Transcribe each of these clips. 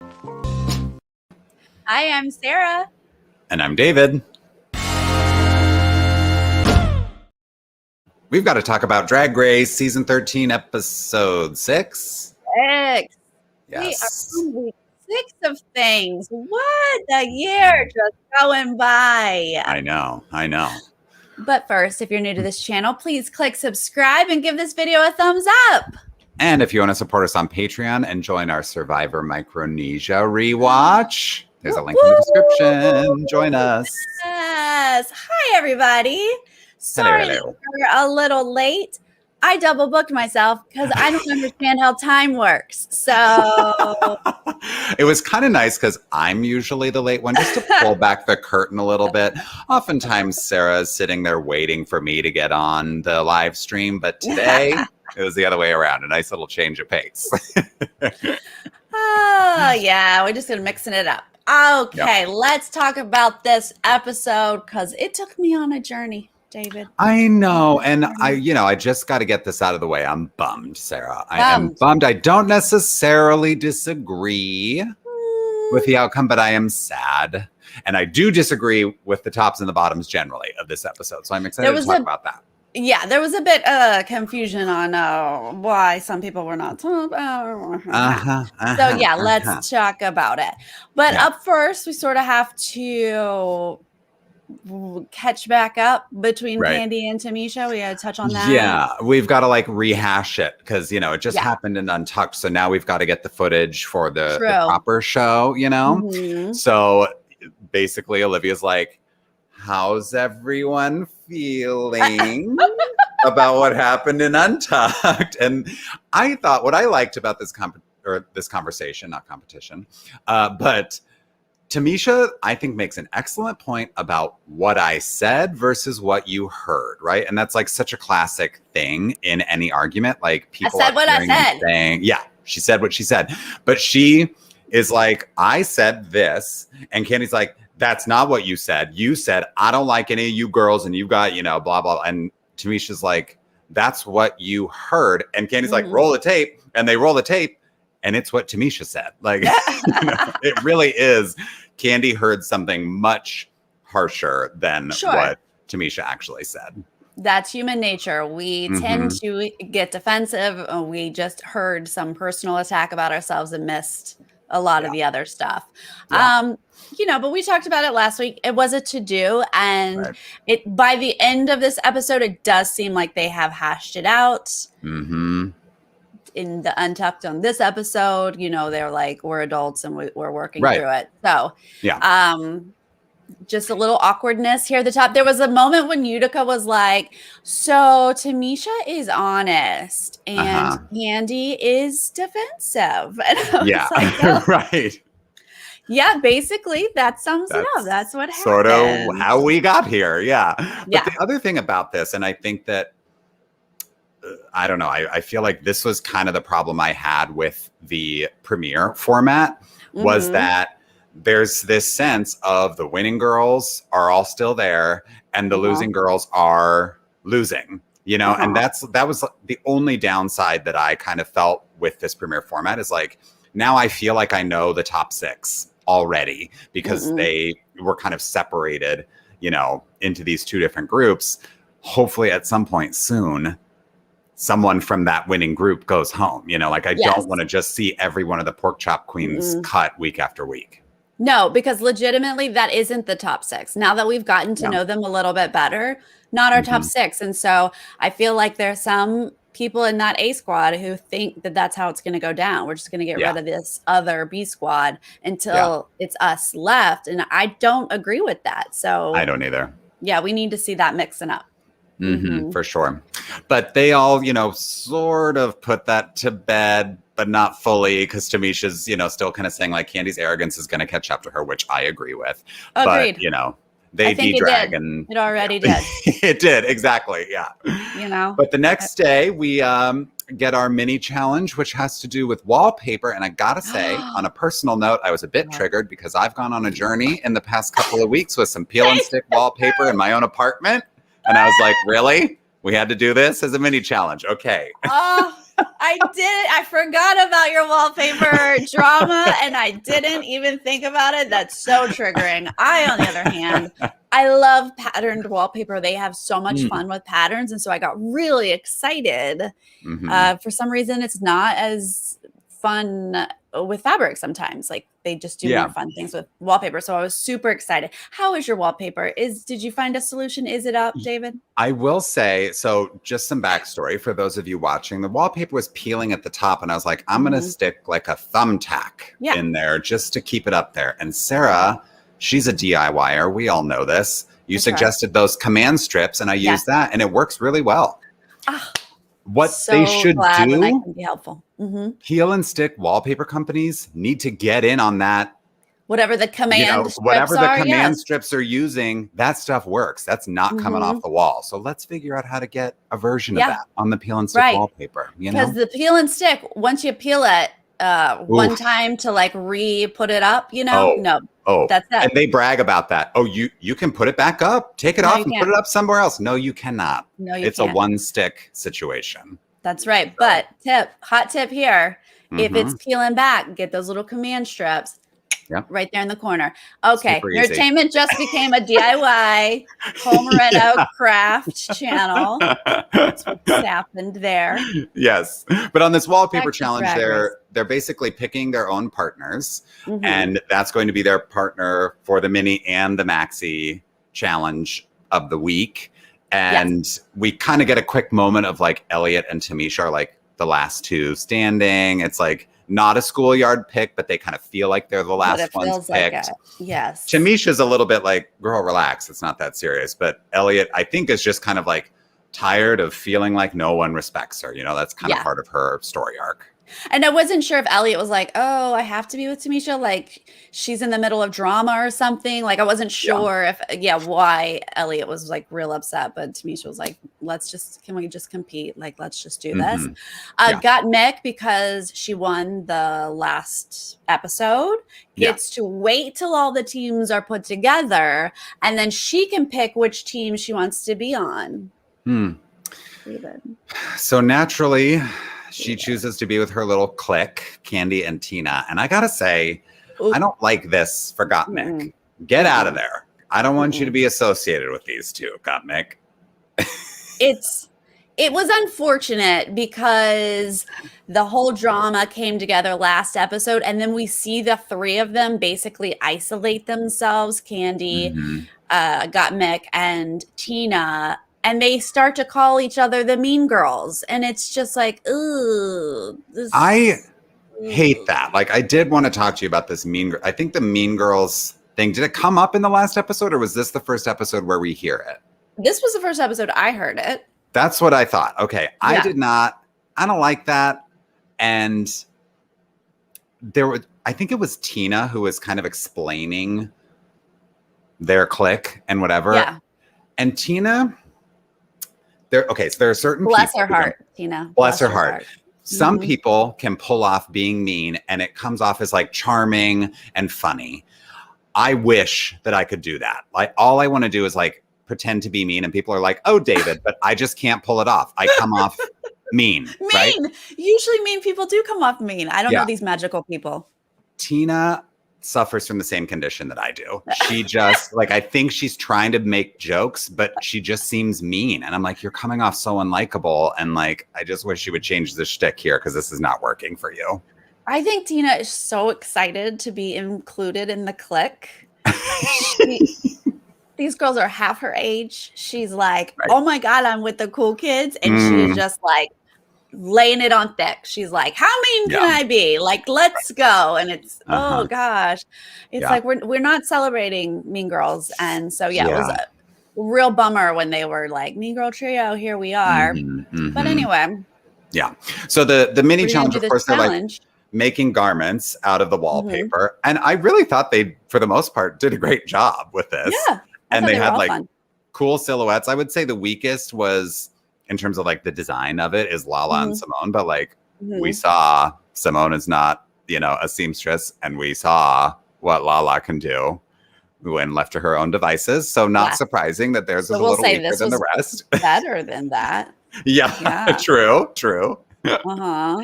Hi, I'm Sarah. And I'm David. We've got to talk about Drag Race Season 13, Episode 6. Yes. We are on week 6 of things. What? The year just going by. I know. But first, if you're new to this channel, please click subscribe and give this video a thumbs up. And if you want to support us on Patreon and join our Survivor Micronesia rewatch, there's a link in the description. Join us. Yes. Hi, everybody. Sorry Hello. we're a little late. I double booked myself because I don't understand how time works. So it was kind of nice because I'm usually the late one, just to pull back the curtain a little bit. Oftentimes, Sarah's sitting there waiting for me to get on the live stream, but today it was the other way around. A nice little change of pace. Oh, yeah, we're just mixing it up. Okay, Let's talk about this episode because it took me on a journey, David. I know. And I just got to get this out of the way. I'm bummed, Sarah. I am bummed. I don't necessarily disagree with the outcome, but I am sad. And I do disagree with the tops and the bottoms generally of this episode. So I'm excited to talk about that. Yeah, there was a bit of confusion on why some people were not. So yeah, let's talk about it. But up first, we sort of have to catch back up between Kandy and Tamisha. We got to touch on that. Yeah, we've got to rehash it because it just happened in Untucked. So now we've got to get the footage for the proper show. So basically, Olivia's like, how's everyone feeling about what happened in Untucked? And I thought what I liked about this conversation, not competition, but Tamisha, I think, makes an excellent point about what I said versus what you heard, right? And that's such a classic thing in any argument. People I said what I said. Saying, yeah, she said what she said. But she is like, I said this. And Kandy's like, that's not what you said. You said, I don't like any of you girls and you got, blah, blah. And Tamisha's like, that's what you heard. And Kandy's like, roll the tape. And they roll the tape. And it's what Tamisha said. It really is. Kandy heard something much harsher than what Tamisha actually said. That's human nature. We tend to get defensive. We just heard some personal attack about ourselves and missed a lot of the other stuff. But we talked about it last week. It was a to-do, and by the end of this episode, it does seem like they have hashed it out. In the Untucked on this episode, they're like, we're adults and we're working through it. So just a little awkwardness here at the top. There was a moment when Utica was like, so Tamisha is honest and Kandy is defensive. And I was like, oh. Right. Yeah, basically that sums it up. That's what happened. Sort of how we got here. Yeah. But the other thing about this, and I think that, I don't know, I feel like this was kind of the problem I had with the premiere format was that there's this sense of the winning girls are all still there and the losing girls are losing, and that was the only downside that I kind of felt with this premiere format is now I feel like I know the top 6 already because they were kind of separated, into these 2 different groups. Hopefully at some point soon, someone from that winning group goes home. I don't want to just see every one of the pork chop queens cut week after week. No, because legitimately that isn't the top 6. Now that we've gotten to know them a little bit better, not our top 6. And so I feel like there's some people in that A squad who think that that's how it's going to go down. We're just going to get rid of this other B squad until it's us left. And I don't agree with that. So I don't either. Yeah, we need to see that mixing up. For sure. But they all, sort of put that to bed, but not fully, because Tamisha's, still kind of saying Kandy's arrogance is going to catch up to her, which I agree with. Agreed. But, they de-drag and it already did. It did. Exactly. Yeah. But the next day we get our mini challenge, which has to do with wallpaper. And I got to say, on a personal note, I was a bit triggered because I've gone on a journey in the past couple of weeks with some peel and stick wallpaper in my own apartment. And I was like, really? We had to do this as a mini challenge. Okay. I did. I forgot about your wallpaper drama and I didn't even think about it. That's so triggering. I, on the other hand, I love patterned wallpaper. They have so much fun with patterns. And so I got really excited. For some reason, it's not as fun with fabric sometimes. Like they just do more fun things with wallpaper. So I was super excited. How is your wallpaper? Did you find a solution? Is it up, David? I will say, so just some backstory for those of you watching, the wallpaper was peeling at the top and I was like, I'm going to stick like a thumbtack in there just to keep it up there. And Sarah, she's a DIYer. We all know this. You suggested those command strips and I used that and it works really well. What they should do, when I can be helpful. Peel and stick wallpaper companies need to get in on that. Whatever the command strips whatever the command strips are using, that stuff works. That's not coming off the wall. So let's figure out how to get a version of that on the peel and stick wallpaper. Because the peel and stick, once you peel it one time to like put it up, that's that. And they brag about that. Oh, you can put it back up, take it off and put it up somewhere else. No, you cannot. No, it's a one stick situation. That's right. But hot tip here, if it's peeling back, get those little command strips right there in the corner. Okay. Nerdtainment just became a DIY home reno craft channel. That's what's happened there. Yes. But on this wallpaper challenge, they're basically picking their own partners. And that's going to be their partner for the mini and the maxi challenge of the week. And we kind of get a quick moment of like Elliot and Tamisha are like the last two standing. It's like not a schoolyard pick, but they kind of feel like they're the last ones picked. Yes. Tamisha's a little bit like, girl, relax. It's not that serious. But Elliot, I think, is just kind of like tired of feeling like no one respects her. That's kind of part of her story arc. And I wasn't sure if Elliot was like, oh, I have to be with Tamisha. Like she's in the middle of drama or something. Like I wasn't sure why Elliot was like real upset. But Tamisha was like, can we just compete? Like, let's just do this. Got Mick because she won the last episode. Gets to wait till all the teams are put together. And then she can pick which team she wants to be on. So naturally, she chooses to be with her little clique, Kandy and Tina. And I got to say, I don't like this for Gottmik. Get out of there. I don't want you to be associated with these two, Gottmik. It was unfortunate because the whole drama came together last episode. And then we see the three of them basically isolate themselves, Kandy, Gottmik, and Tina. And they start to call each other the mean girls. And it's just like, ooh. I hate that. Like, I did want to talk to you about this I think the mean girls thing, did it come up in the last episode or was this the first episode where we hear it? This was the first episode I heard it. That's what I thought. Okay. I don't like that. And I think it was Tina who was kind of explaining their clique and whatever. Yeah. And Tina... so there are certain bless people. Her heart, Tina. Bless her heart. Some people can pull off being mean and it comes off as like charming and funny. I wish that I could do that. Like all I want to do is like pretend to be mean and people are like, oh, David, but I just can't pull it off. I come off mean. Right? Usually mean people do come off mean. I don't know these magical people. Tina suffers from the same condition that I do. She just like, I think she's trying to make jokes, but she just seems mean. And I'm like, you're coming off so unlikable. And like, I just wish she would change the shtick here because this is not working for you. I think Tina is so excited to be included in the clique. These girls are half her age. She's like, oh my God, I'm with the cool kids. And she's just like, laying it on thick. She's like, how mean can I be? Like, let's go. And it's oh gosh, it's like we're not celebrating Mean Girls. And so it was a real bummer when they were like Mean Girl Trio, here we are. But anyway, so the mini challenge, of course, they're like making garments out of the wallpaper, and I really thought they, for the most part, did a great job with this. And they had like cool silhouettes. I would say the weakest was, in terms of like the design of it, is Lala and Simone. But like we saw Simone is not, a seamstress, and we saw what Lala can do when left to her own devices. So not surprising that theirs is a little weaker than the rest. Better than that. True. Uh-huh.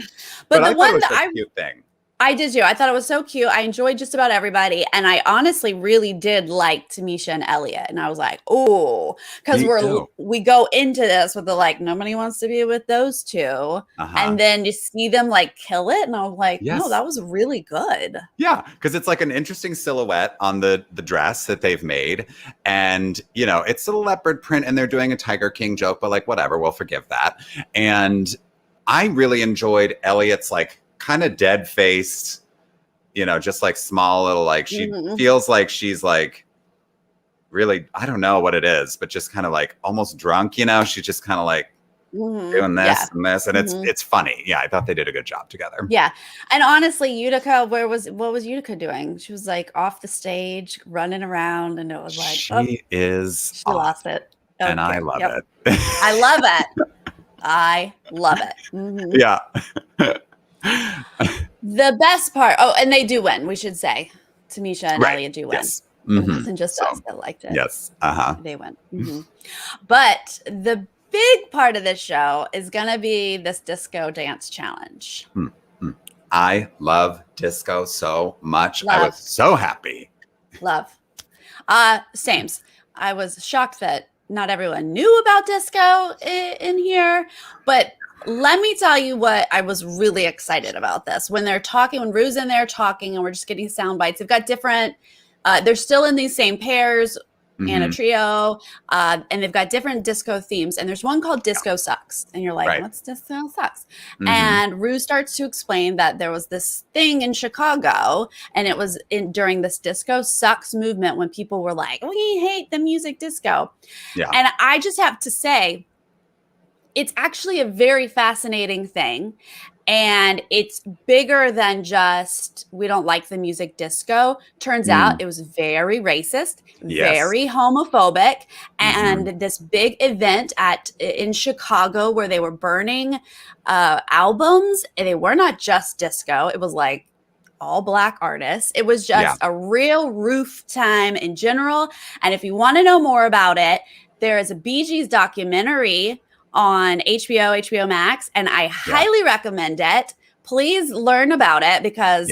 But But the I thought it one was that a cute thing. I did too. I thought it was so cute. I enjoyed just about everybody. And I honestly really did like Tamisha and Elliot. And I was like, oh, because Me too. we go into this with the like, nobody wants to be with those two. Uh-huh. And then you see them like kill it. And I was like, no, Yes. that was really good. Yeah, because it's like an interesting silhouette on the dress that they've made. And, you know, it's a leopard print and they're doing a Tiger King joke, but like, whatever, we'll forgive that. And I really enjoyed Elliot's like kind of dead faced, you know, just like small little, like she feels like she's like really, I don't know what it is, but just kind of like almost drunk, you know, she's just kind of like doing this and this. And it's funny. Yeah, I thought they did a good job together. Yeah. And honestly, Utica, what was Utica doing? She was like off the stage, running around, and it was like, she lost it. And I love it. I love it. I love it. Yeah. The best part, and they do win, we should say. Tamisha and Elliot do win. Yes. It wasn't just us that liked it. Yes. They win. But the big part of this show is going to be this disco dance challenge. I love disco so much. I was so happy. Love. Sames. I was shocked that not everyone knew about disco in here, but let me tell you what I was really excited about this. When they're talking, when Rue's in there talking and we're just getting sound bites, they've got different, they're still in these same pairs and a trio, and they've got different disco themes. And there's one called Disco Sucks. And you're like, what's Disco Sucks? And Rue starts to explain that there was this thing in Chicago, and it was during this Disco Sucks movement when people were like, we hate the music disco. Yeah. And I just have to say, it's actually a very fascinating thing. And it's bigger than just, we don't like the music disco. Turns out it was very racist, very homophobic. And this big event in Chicago where they were burning albums, and they were not just disco. It was like all Black artists. It was just a real roof time in general. And if you want to know more about it, there is a Bee Gees documentary on HBO Max, and I highly recommend it. Please learn about it because,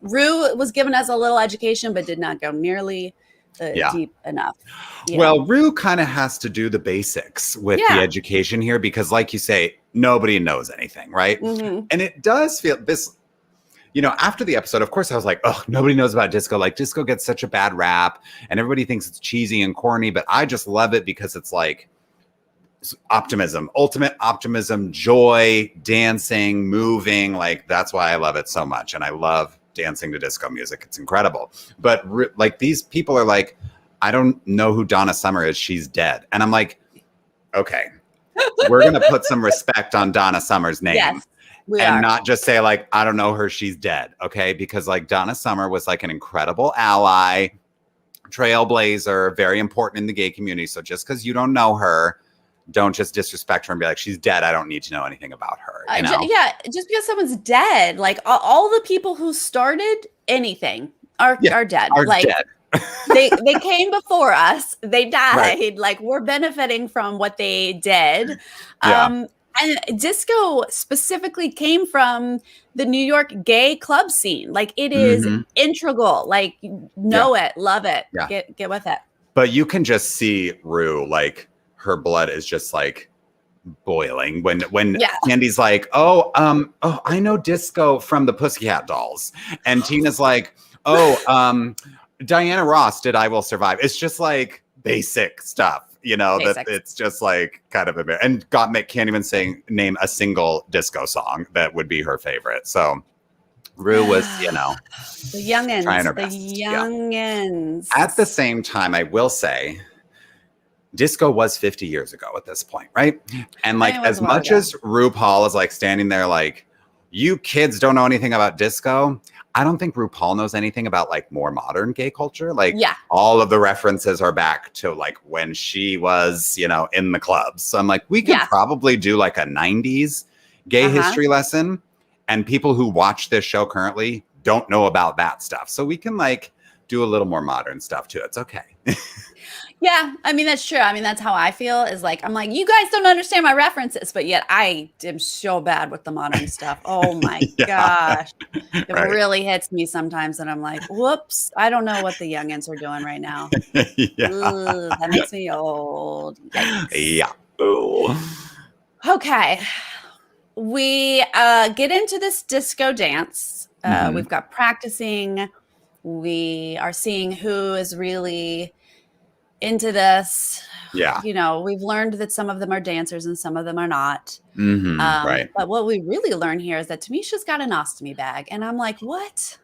Rue was giving us a little education, but did not go nearly deep enough. Well, Rue kind of has to do the basics with the education here because, like you say, nobody knows anything, right? And it does feel this. You know, after the episode, of course, I was like, oh, nobody knows about disco. Like, disco gets such a bad rap, and everybody thinks it's cheesy and corny, but I just love it because it's like optimism, ultimate optimism, joy, dancing, moving. Like, that's why I love it so much. And I love dancing to disco music. It's incredible. But like, these people are like, I don't know who Donna Summer is. She's dead. And I'm like, okay, we're going to put some respect on Donna Summer's name. Yes, and not just say like, I don't know her. She's dead. Okay. Because like Donna Summer was like an incredible ally, trailblazer, very important in the gay community. So just because you don't know her, don't just disrespect her and be like, she's dead. I don't need to know anything about her. You know? Just because someone's dead, like all the people who started anything are dead. they came before us. They died. Right. Like, we're benefiting from what they did. And disco specifically came from the New York gay club scene. Like, it is integral. Like, know it, love it, get with it. But you can just see Rue, like, her blood is just like boiling when Kandy's like, I know disco from the Pussycat Dolls, and Tina's like, Diana Ross did I Will Survive. It's just like basic stuff, you know. That it's just like kind of and can't even name a single disco song that would be her favorite. So Rue was, you know, the youngins, trying her best. youngins. At the same time, I will say, disco was 50 years ago at this point, right? And like, as much as RuPaul is like standing there like, you kids don't know anything about disco, I don't think RuPaul knows anything about like more modern gay culture. Like, all of the references are back to like when she was, you know, in the clubs. So I'm like, we could probably do like a 90s gay history lesson, and people who watch this show currently don't know about that stuff. So we can like do a little more modern stuff too. It's okay. Yeah, I mean, that's true. I mean, that's how I feel is like, I'm like, you guys don't understand my references, but yet I am so bad with the modern stuff. Oh my Yeah. gosh. It Right. really hits me sometimes. And I'm like, whoops, I don't know what the youngins are doing right now. Yeah. Ugh, that makes me old. Yikes. Yeah. Ooh. Okay. We get into this disco dance. We've got practicing. We are seeing who is really into this. Yeah. You know, we've learned that some of them are dancers and some of them are not. Right. But what we really learn here is that Tamisha's got an ostomy bag. And I'm like, what?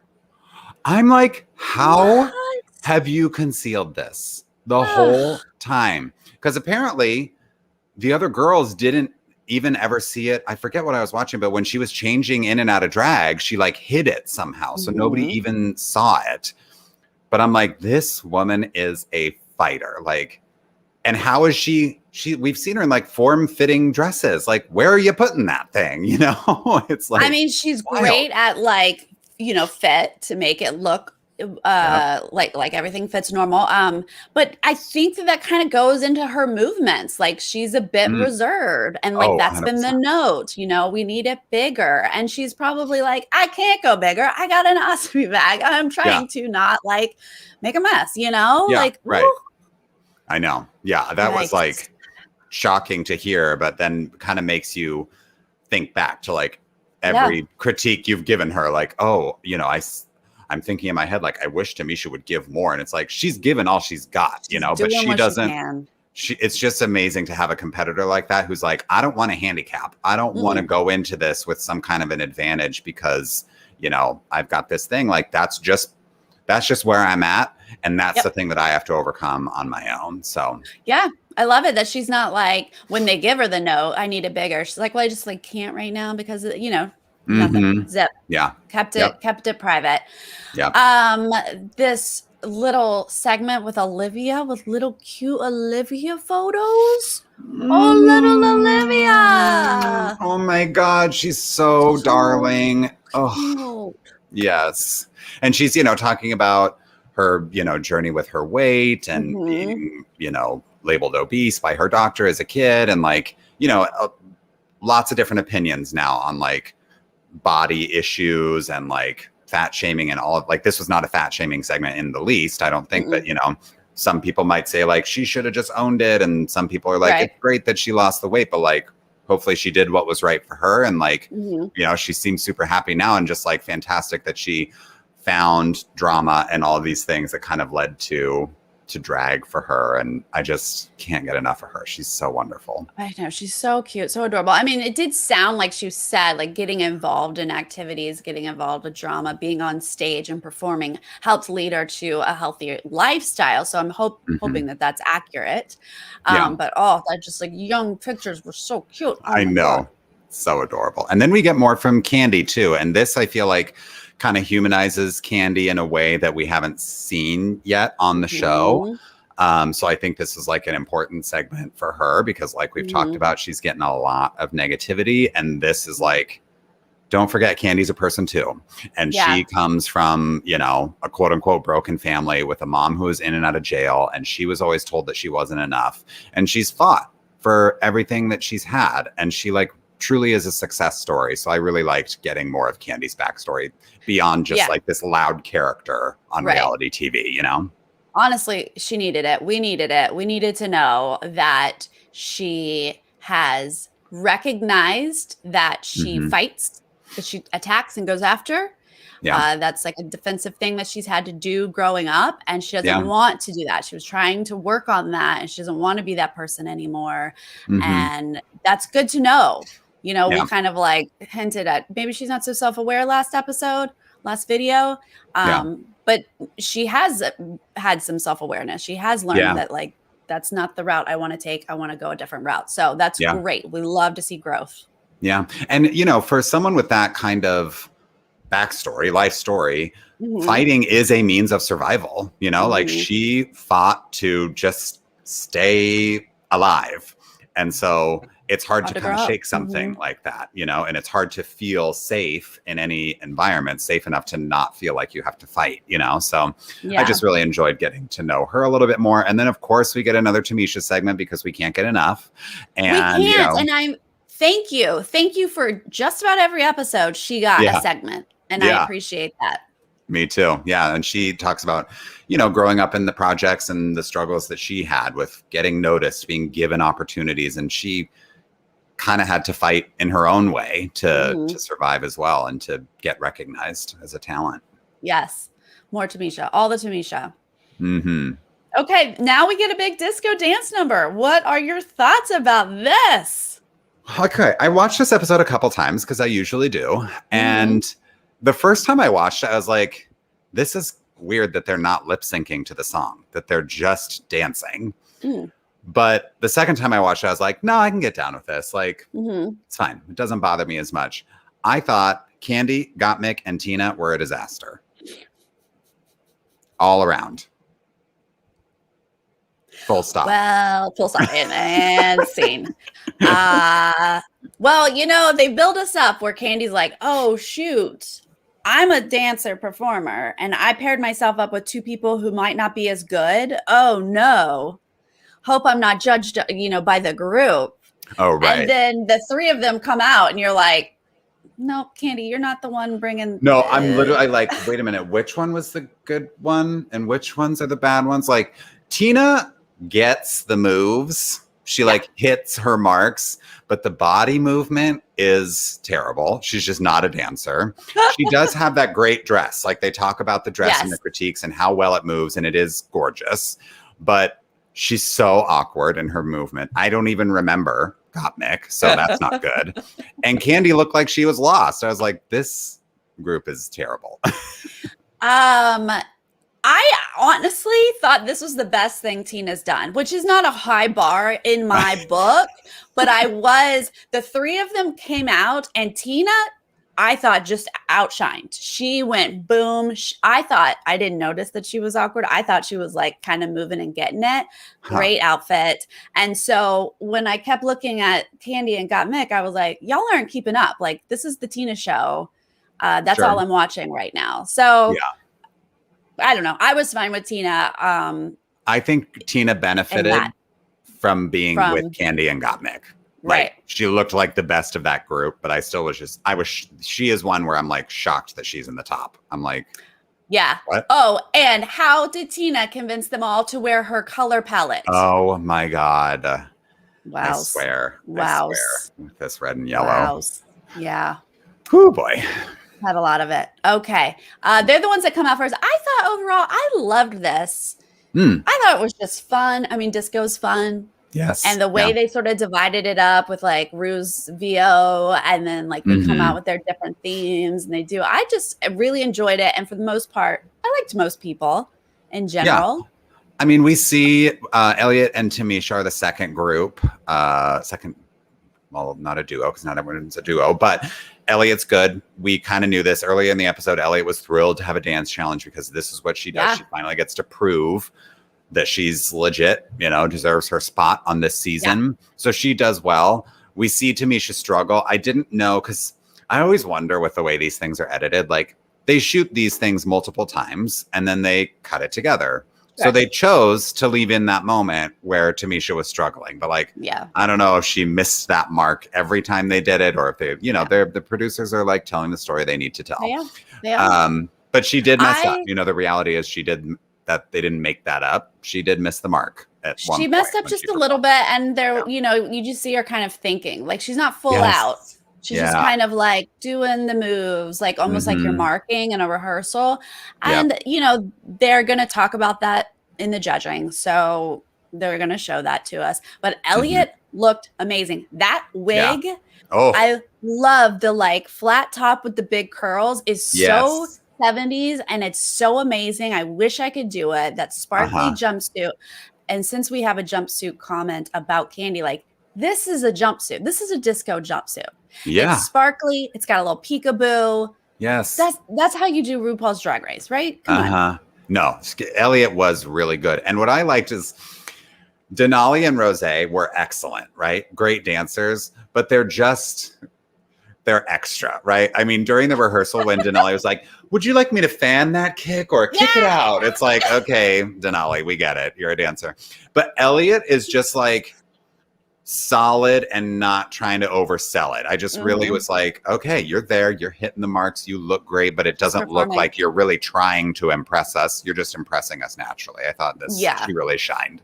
I'm like, how What? have you concealed this the Ugh. whole time? Because apparently the other girls didn't even ever see it. I forget what I was watching, but when she was changing in and out of drag, she like hid it somehow. So nobody Mhm. even saw it. But I'm like, this woman is a fighter. Like, and how is we've seen her in like form-fitting dresses. Like, where are you putting that thing? You know, it's I like mean, she's wild. great at like, you know, fit to make it look Yeah. like everything fits normal. But I think that kind of goes into her movements. Like she's a bit Mm. reserved and like Oh, that's been the 100%. note, you know, we need it bigger. And she's probably like, I can't go bigger. I got an ostomy bag. I'm Yeah. trying to not like make a mess, you know? Yeah. Like, woo, Right. I know. Yeah. That was yikes. like shocking to hear, but then kind of makes you think back to like Yeah. every critique you've given her. Like, oh, you know, I'm thinking in my head, like, I wish Tamisha would give more. And it's like, she's given all she's got, you She's know, but doing she what she doesn't, can. it's just amazing to have a competitor like that who's like, I don't want a handicap. I don't want to Mm-mm. go into this with some kind of an advantage because, you know, I've got this thing. Like that's just where I'm at. And that's the Yep. thing that I have to overcome on my own. So Yeah, I love it that she's not like when they give her the note, I need it bigger. She's like, well, I just like can't right now because you know, nothing. Zip. yeah. Kept Yep. it private. Yep. This little segment with Olivia with little cute Olivia photos. Oh, little Olivia. Oh my God, she's so So darling. Oh, cute. yes. And she's, you know, talking about her, you know, journey with her weight and Mm-hmm. being, you know, labeled obese by her doctor as a kid and like, you know, lots of different opinions now on like body issues and like fat shaming and all of like this was not a fat shaming segment in the least. I don't think, but you know, some people might say like she should have just owned it, and some people are like Right. it's great that she lost the weight, but like hopefully she did what was right for her, and like Mm-hmm. you know she seems super happy now and just like fantastic that she found drama and all of these things that kind of led to drag for her, and I just can't get enough of her. She's so wonderful. I know, she's so cute, so adorable. I mean, it did sound like she said, like, getting involved in activities, getting involved with drama, being on stage and performing helped lead her to a healthier lifestyle, so I'm hoping that that's accurate. Yeah, But, oh, that just, like, young pictures were so cute. Oh I my god. know. So adorable. And then we get more from Kandy too. And this I feel like kind of humanizes Kandy in a way that we haven't seen yet on the show. So I think this is like an important segment for her because like we've talked about, she's getting a lot of negativity. And this is like, don't forget Kandy's a person too. And she comes from, you know, a quote unquote broken family with a mom who was in and out of jail. And she was always told that she wasn't enough. And she's fought for everything that she's had. And she like truly is a success story. So I really liked getting more of Kandy's backstory beyond just like this loud character on reality TV, you know? Honestly, she needed it. We needed it. We needed to know that she has recognized that she fights, that she attacks and goes after. Yeah. That's like a defensive thing that she's had to do growing up, and she doesn't Yeah. want to do that. She was trying to work on that, and she doesn't want to be that person anymore. And that's good to know. You know, we kind of like hinted at maybe she's not so self-aware last video. But she has had some self-awareness. She has learned that like that's not the route I want to take. I want to go a different route. So that's great. We love to see growth. Yeah. And you know, for someone with that kind of backstory, life story, fighting is a means of survival. You know, like she fought to just stay alive. And so it's hard to grow kind of up. shake something like that, you know, and it's hard to feel safe in any environment, safe enough to not feel like you have to fight, you know? So I just really enjoyed getting to know her a little bit more. And then of course we get another Tamisha segment because we can't get enough. And we can't. You know, And thank you. Thank you for just about every episode she got a segment. And I appreciate that. Me too. Yeah. And she talks about, you know, growing up in the projects and the struggles that she had with getting noticed, being given opportunities. And she kind of had to fight in her own way to survive as well and to get recognized as a talent. Yes. More Tamisha. All the Tamisha. Okay. Now we get a big disco dance number. What are your thoughts about this? Okay. I watched this episode a couple times because I usually do. And the first time I watched it, I was like, this is weird that they're not lip syncing to the song, that they're just dancing. But the second time I watched it, I was like, no, I can get down with this. Like, it's fine. It doesn't bother me as much. I thought Kandy, Gottmik, and Tina were a disaster. All around. Full stop. Well, full stop and scene. Well, you know, they build us up where Kandy's like, oh, shoot, I'm a dancer performer and I paired myself up with two people who might not be as good. Oh, no. Hope I'm not judged, you know, by the group. Oh, right. And then the three of them come out and you're like, no, Kandy, you're not the one bringing. No, I'm literally like, wait a minute. Which one was the good one? And which ones are the bad ones? Like Tina gets the moves. She like hits her marks, but the body movement is terrible. She's just not a dancer. She does have that great dress. Like they talk about the dress and the critiques and how well it moves. And it is gorgeous, but she's so awkward in her movement. I don't even remember Gottmik, so that's not good. And Kandy looked like she was lost. I was like, this group is terrible. I honestly thought this was the best thing Tina's done, which is not a high bar in my book, but the three of them came out and Tina, I thought just outshined. She went boom. I didn't notice that she was awkward. I thought she was like kind of moving and getting it. Great outfit. And so when I kept looking at Kandy and Gottmik, I was like, y'all aren't keeping up. Like this is the Tina show. That's all I'm watching right now. So I don't know. I was fine with Tina. I think Tina benefited from being with Kandy and Gottmik. Like she looked like the best of that group, but I still was she is one where I'm like shocked that she's in the top. I'm like, what? Oh, and how did Tina convince them all to wear her color palette? Oh my God. Wow. I swear. Wow. With this red and yellow. Wow. Yeah. Oh boy. Had a lot of it. Okay. They're the ones that come out first. I thought overall, I loved this. I thought it was just fun. I mean, disco's fun. Yes. And the way they sort of divided it up with like Rue's VO and then like they come out with their different themes and I just really enjoyed it. And for the most part, I liked most people in general. Yeah. I mean, we see Elliot and Tamisha are the second group. Well, not a duo because not everyone's a duo, but Elliot's good. We kind of knew this earlier in the episode. Elliot was thrilled to have a dance challenge because this is what she does. Yeah. She finally gets to prove that she's legit, you know, deserves her spot on this season. Yeah. So she does well. We see Tamisha struggle. I didn't know because I always wonder with the way these things are edited, like they shoot these things multiple times and then they cut it together. So they chose to leave in that moment where Tamisha was struggling. But like, I don't know if she missed that mark every time they did it or if they, you know, the producers are like telling the story they need to tell. Yeah. But she did mess up. You know, the reality is they didn't make that up. She did miss the mark at one point. She messed up just a little bit. And there, you know, you just see her kind of thinking like she's not full out. She's just kind of like doing the moves, like almost like you're marking in a rehearsal. And, you know, they're going to talk about that in the judging. So they're going to show that to us. But Elliot looked amazing. That wig, I love the like flat top with the big curls is so 70s and it's so amazing. I wish I could do it. That sparkly jumpsuit. And since we have a jumpsuit comment about Kandy, like this is a jumpsuit. This is a disco jumpsuit. Yeah. It's sparkly. It's got a little peekaboo. Yes. That's how you do RuPaul's Drag Race, right? Come on. No, Elliot was really good. And what I liked is Denali and Rose were excellent, right? Great dancers, but they're extra, right? I mean, during the rehearsal when Denali was like, would you like me to fan that kick or kick it out? It's like, okay, Denali, we get it. You're a dancer. But Elliot is just like solid and not trying to oversell it. I just really was like, okay, you're there. You're hitting the marks. You look great, but it doesn't look like you're really trying to impress us. You're just impressing us naturally. I thought she really shined.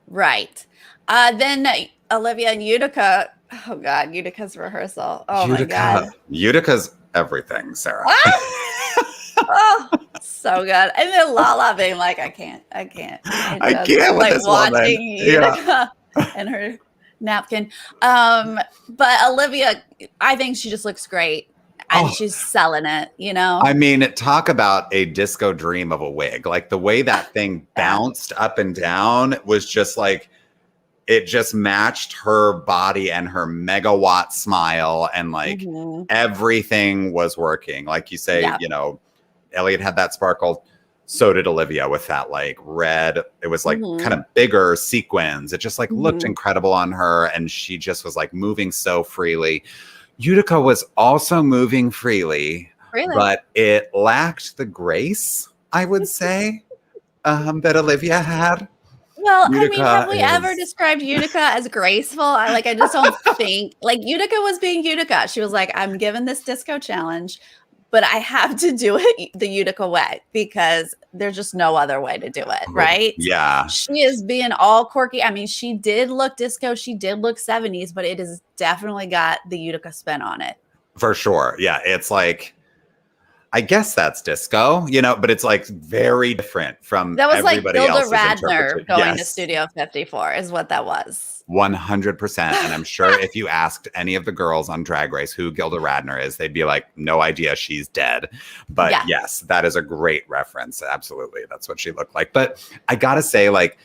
Right. Then Olivia and Utica. Oh God, Utica's rehearsal. Oh my God. Utica's everything, Sarah. Oh, so good. And then Lala being like, I can't. I can't with this watching woman. Utica and her napkin. But Olivia, I think she just looks great. And she's selling it, you know? I mean, talk about a disco dream of a wig. Like the way that thing bounced up and down was just like, it just matched her body and her megawatt smile, and like everything was working. Like you say, you know, Elliot had that sparkle. So did Olivia with that like red. It was like kind of bigger sequins. It just like looked incredible on her. And she just was like moving so freely. Utica was also moving freely, but it lacked the grace, I would say, that Olivia had. Well, Utica, I mean, have we ever described Utica as graceful? I just don't think like Utica was being Utica. She was like, I'm given this disco challenge, but I have to do it the Utica way because there's just no other way to do it, right? Yeah. She is being all quirky. I mean, she did look disco. She did look 70s, but it has definitely got the Utica spin on it. For sure. Yeah. It's like, I guess that's disco, you know, but it's like very different from that was everybody like else's Gilda Radner going to Yes. Studio 54 is what that was. 100%. And I'm sure if you asked any of the girls on Drag Race who Gilda Radner is, they'd be like, no idea, she's dead. But yes, that is a great reference. Absolutely. That's what she looked like. But I got to say, like,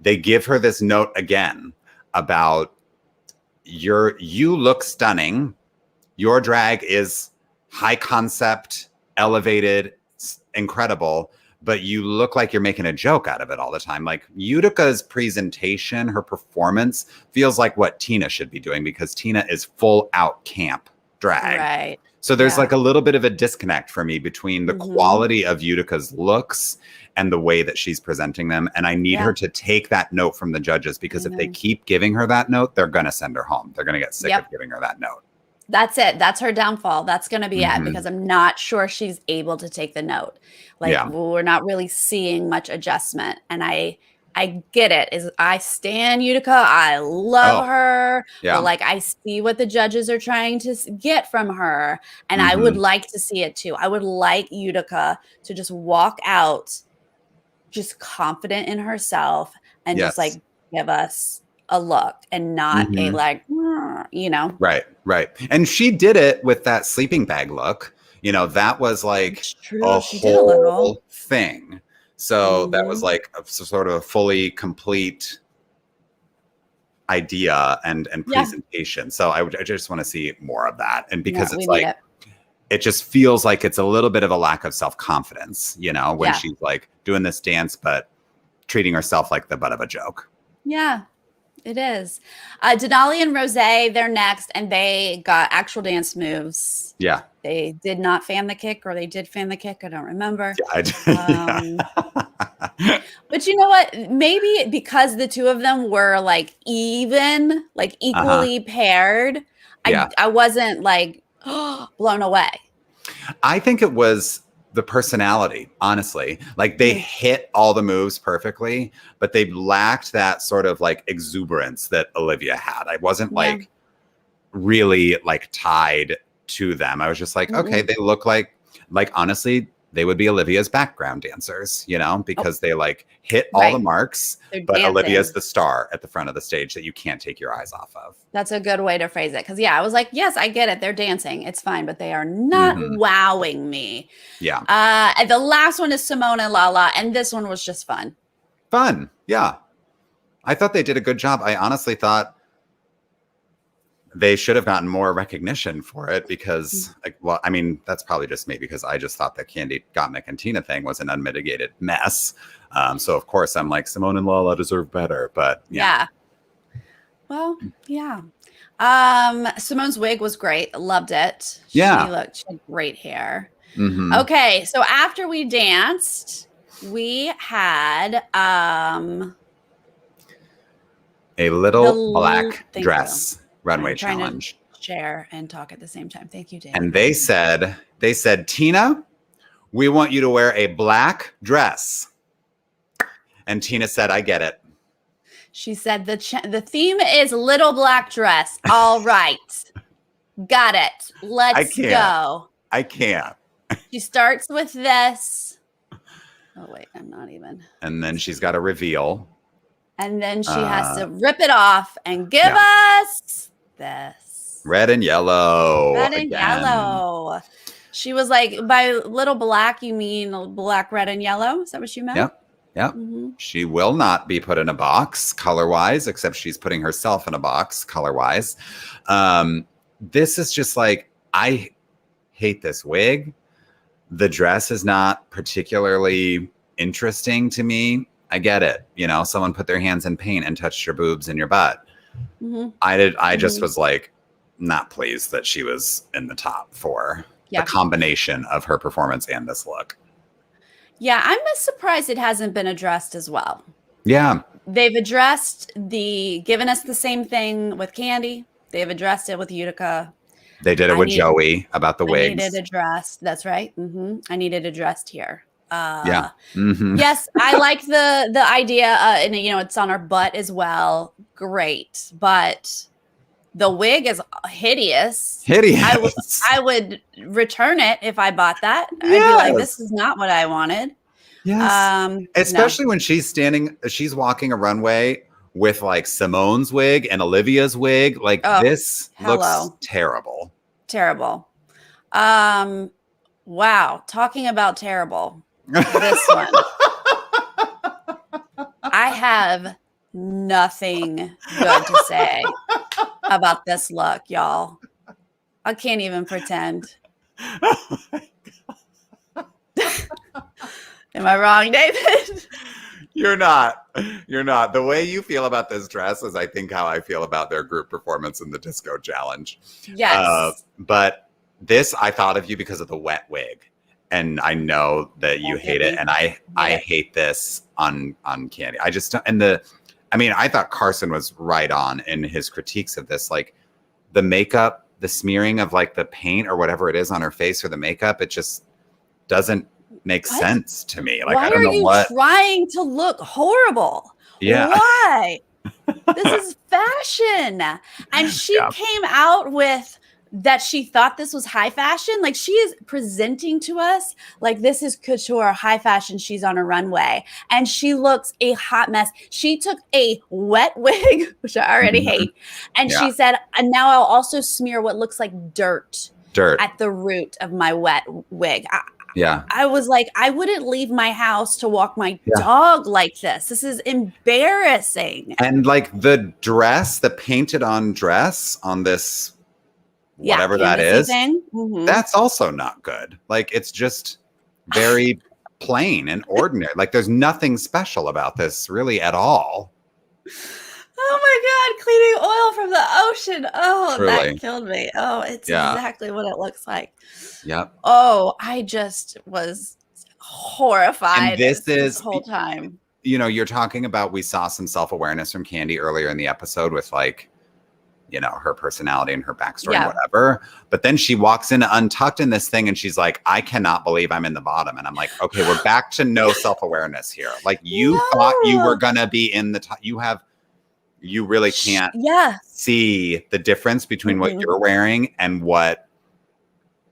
they give her this note again about you look stunning. Your drag is high concept, elevated, incredible, but you look like you're making a joke out of it all the time. Like Utica's presentation, her performance feels like what Tina should be doing because Tina is full out camp drag. Right. So there's like a little bit of a disconnect for me between the quality of Utica's looks and the way that she's presenting them. And I need her to take that note from the judges because if they keep giving her that note, they're going to send her home. They're going to get sick of giving her that note. That's it. That's her downfall. That's going to be it because I'm not sure she's able to take the note. Like we're not really seeing much adjustment. And I get it. I stan Utica. I love her. But like I see what the judges are trying to get from her. And I would like to see it too. I would like Utica to just walk out just confident in herself and just like give us a look and not a like, you know. Right. And she did it with that sleeping bag look. You know, that was like a whole thing. So that was like sort of a fully complete idea and presentation. So I just want to see more of that. And because it's like, it just feels like it's a little bit of a lack of self-confidence, you know, when she's like doing this dance, but treating herself like the butt of a joke. Yeah. It is. Denali and Rose, they're next, and they got actual dance moves. Yeah. They did not fan the kick, or they did fan the kick. I don't remember. But you know what? Maybe because the two of them were like even, like equally paired, I wasn't like blown away. I think it was the personality, honestly. Like they hit all the moves perfectly, but they lacked that sort of like exuberance that Olivia had. I wasn't like really like tied to them. I was just like, okay, they look like honestly, they would be Olivia's background dancers, you know, because they like hit all the marks, but Olivia's the star at the front of the stage that you can't take your eyes off of. That's a good way to phrase it. Cause I was like, yes, I get it. They're dancing. It's fine, but they are not wowing me. Yeah. And the last one is Simone and Lala. And this one was just fun. Fun. Yeah. I thought they did a good job. I honestly thought they should have gotten more recognition for it because, like, well, I mean, that's probably just me because I just thought that Kandy, Gottmik, and Tina thing was an unmitigated mess. So of course I'm like, Simone and Lala deserve better, but yeah. Well, yeah. Simone's wig was great. Loved it. Yeah. She had great hair. Mm-hmm. Okay, so after we danced, we had a little black dress runway challenge. To share and talk at the same time. Thank you, Dan. And they said, Tina, we want you to wear a black dress. And Tina said, I get it. She said the theme is little black dress. All right. Got it. Let's go. I can't. She starts with this. Oh, wait, I'm not even. And then she's got a reveal. And then she has to rip it off and give us this. Red and yellow. Red and yellow. She was like, by little black, you mean black, red, and yellow? Is that what you meant? Yep. Yep. Mm-hmm. She will not be put in a box color-wise, except she's putting herself in a box color-wise. This is just like, I hate this wig. The dress is not particularly interesting to me. I get it. You know, someone put their hands in paint and touched your boobs and your butt. Mm-hmm. I just was like, not pleased that she was in the top for the combination of her performance and this look. Yeah, I'm surprised it hasn't been addressed as well. Yeah. They've addressed given us the same thing with Kandy. They've addressed it with Utica. They did it with Joey about the wigs. I needed addressed. That's right. Mm-hmm. I needed addressed here. Yeah. Mm-hmm. Yes, I like the idea, and you know, it's on her butt as well. Great, but the wig is hideous. Hideous. I would return it if I bought that. Yes. I'd be like, this is not what I wanted. Yes. Especially when she's walking a runway with like Simone's wig and Olivia's wig. Like this looks terrible. Terrible. Wow. Talking about terrible. This one. I have nothing good to say about this look, y'all. I can't even pretend. Oh my God. Am I wrong, David? You're not. You're not. The way you feel about this dress is, I think, how I feel about their group performance in the Disco Challenge. Yes. But this, I thought of you because of the wet wig. And I know that you hate it. And I hate this on Kandy. I just don't. And I thought Carson was right on in his critiques of this. Like the makeup, the smearing of like the paint or whatever it is on her face or the makeup, it just doesn't make sense to me. Like, why I don't know what. Are you trying to look horrible? Yeah. Why? This is fashion. And she came out with that she thought this was high fashion. Like she is presenting to us like this is couture, high fashion. She's on a runway and she looks a hot mess. She took a wet wig, which I already hate. And she said, and now I'll also smear what looks like dirt at the root of my wet wig. I was like, I wouldn't leave my house to walk my dog like this. This is embarrassing. And like the dress, the painted on dress on this, whatever that is, that's also not good. Like it's just very plain and ordinary. Like there's nothing special about this really at all. Oh my God, cleaning oil from the ocean. Oh, Truly. That killed me. Oh, it's exactly what it looks like. Yep. Oh, I just was horrified and this whole time. You know, you're talking about, we saw some self-awareness from Kandy earlier in the episode with like, you know, her personality and her backstory and whatever. But then she walks in untucked in this thing and she's like, I cannot believe I'm in the bottom. And I'm like, okay, we're back to no self-awareness here. Like you thought you were going to be in the top. You really can't see the difference between what you're wearing and what,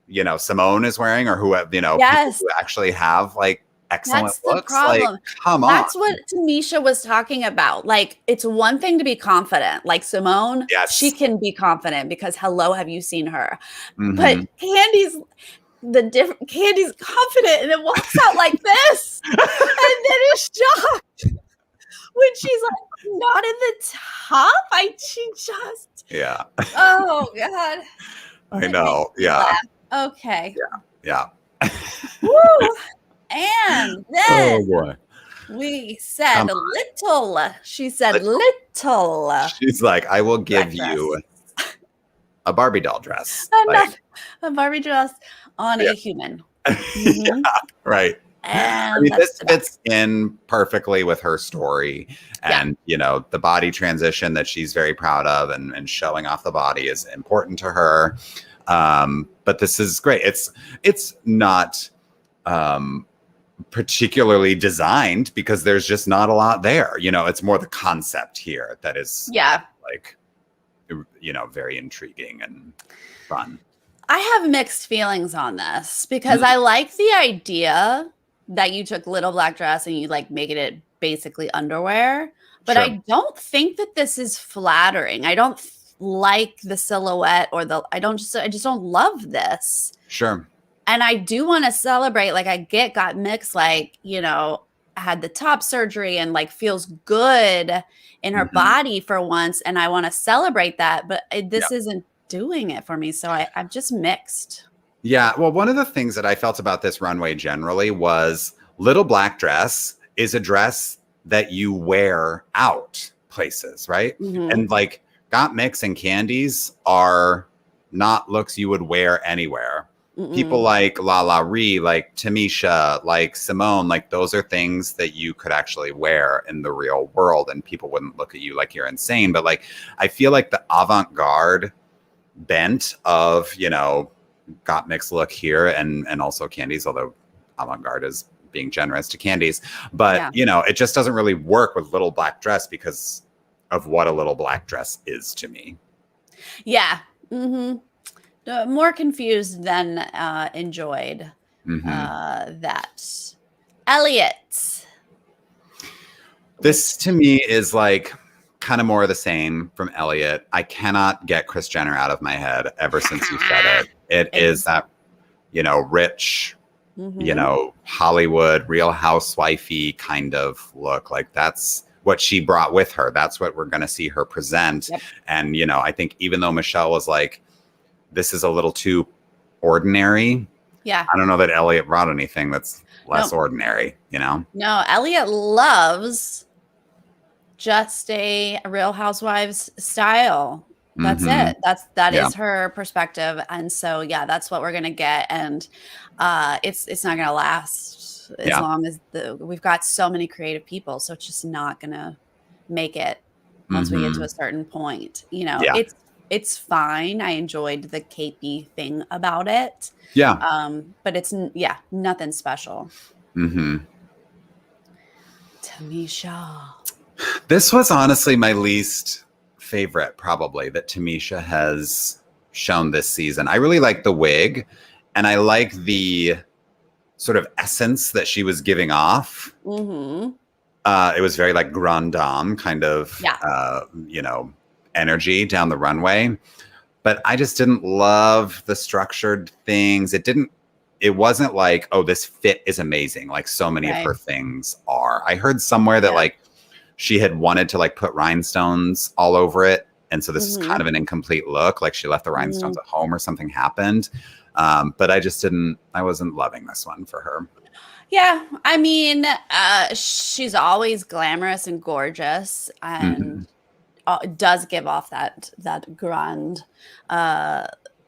you know, Simone is wearing or who, you know, people who actually have like excellent looks. Like, come on. That's what Tamisha was talking about. Like, it's one thing to be confident. Like Simone, she can be confident because hello, have you seen her? But Kandy's confident and it walks out like this. And then is shocked when she's like not in the top. She just God. I know. Yeah. Okay. Yeah. Woo! And Oh then boy. we said Come little. She said Little. little She's like, I will give black you dress. a Barbie doll dress. Not a Barbie dress on Yeah. a human. Yeah, right. I And mean, that's this the back. fits in perfectly with her story, and the body transition that she's very proud of, and showing off the body is important to her. But this is great. It's not particularly designed because there's just not a lot there. It's more the concept here that is like very intriguing and fun. I have mixed feelings on this because I like the idea that you took little black dress and you like making it basically underwear, but I don't think that this is flattering. I don't like the silhouette or I just don't love this. Sure. And I do want to celebrate, like I got mixed, like, had the top surgery and like feels good in her body for once. And I want to celebrate that, but this isn't doing it for me. So I'm just mixed. Yeah. Well, one of the things that I felt about this runway generally was little black dress is a dress that you wear out places, right? And like Got Mix and Candies are not looks you would wear anywhere. People like La Ree, like Tamisha, like Simone, like those are things that you could actually wear in the real world and people wouldn't look at you like you're insane. But like, I feel like the avant-garde bent of, Got Mix look here and also Candies, although avant-garde is being generous to Candies. But, it just doesn't really work with little black dress because of what a little black dress is to me. Yeah. More confused than enjoyed that. Elliot. This to me is like kind of more of the same from Elliot. I cannot get Kris Jenner out of my head ever since you said it. It is that, rich, Hollywood, Real Housewifey kind of look. Like that's what she brought with her. That's what we're going to see her present. And, I think even though Michelle was like, this is a little too ordinary. Yeah. I don't know that Elliot brought anything that's less ordinary, No, Elliot loves just a Real Housewives style. That's it. That is her perspective. And so, that's what we're going to get. And it's not going to last as long as we've got so many creative people. So it's just not going to make it once we get to a certain point. It's fine. I enjoyed the capey thing about it. Yeah. But it's nothing special. Tamisha. This was honestly my least favorite, probably, that Tamisha has shown this season. I really like the wig and I like the sort of essence that she was giving off. It was very like grande dame kind of, energy down the runway, but I just didn't love the structured things. It wasn't like, oh, this fit is amazing, like so many of her things are. I heard somewhere that like she had wanted to like put rhinestones all over it, and so this is kind of an incomplete look, like she left the rhinestones at home or something happened. But I wasn't loving this one for her. Yeah, I mean, she's always glamorous and gorgeous, and does give off that grand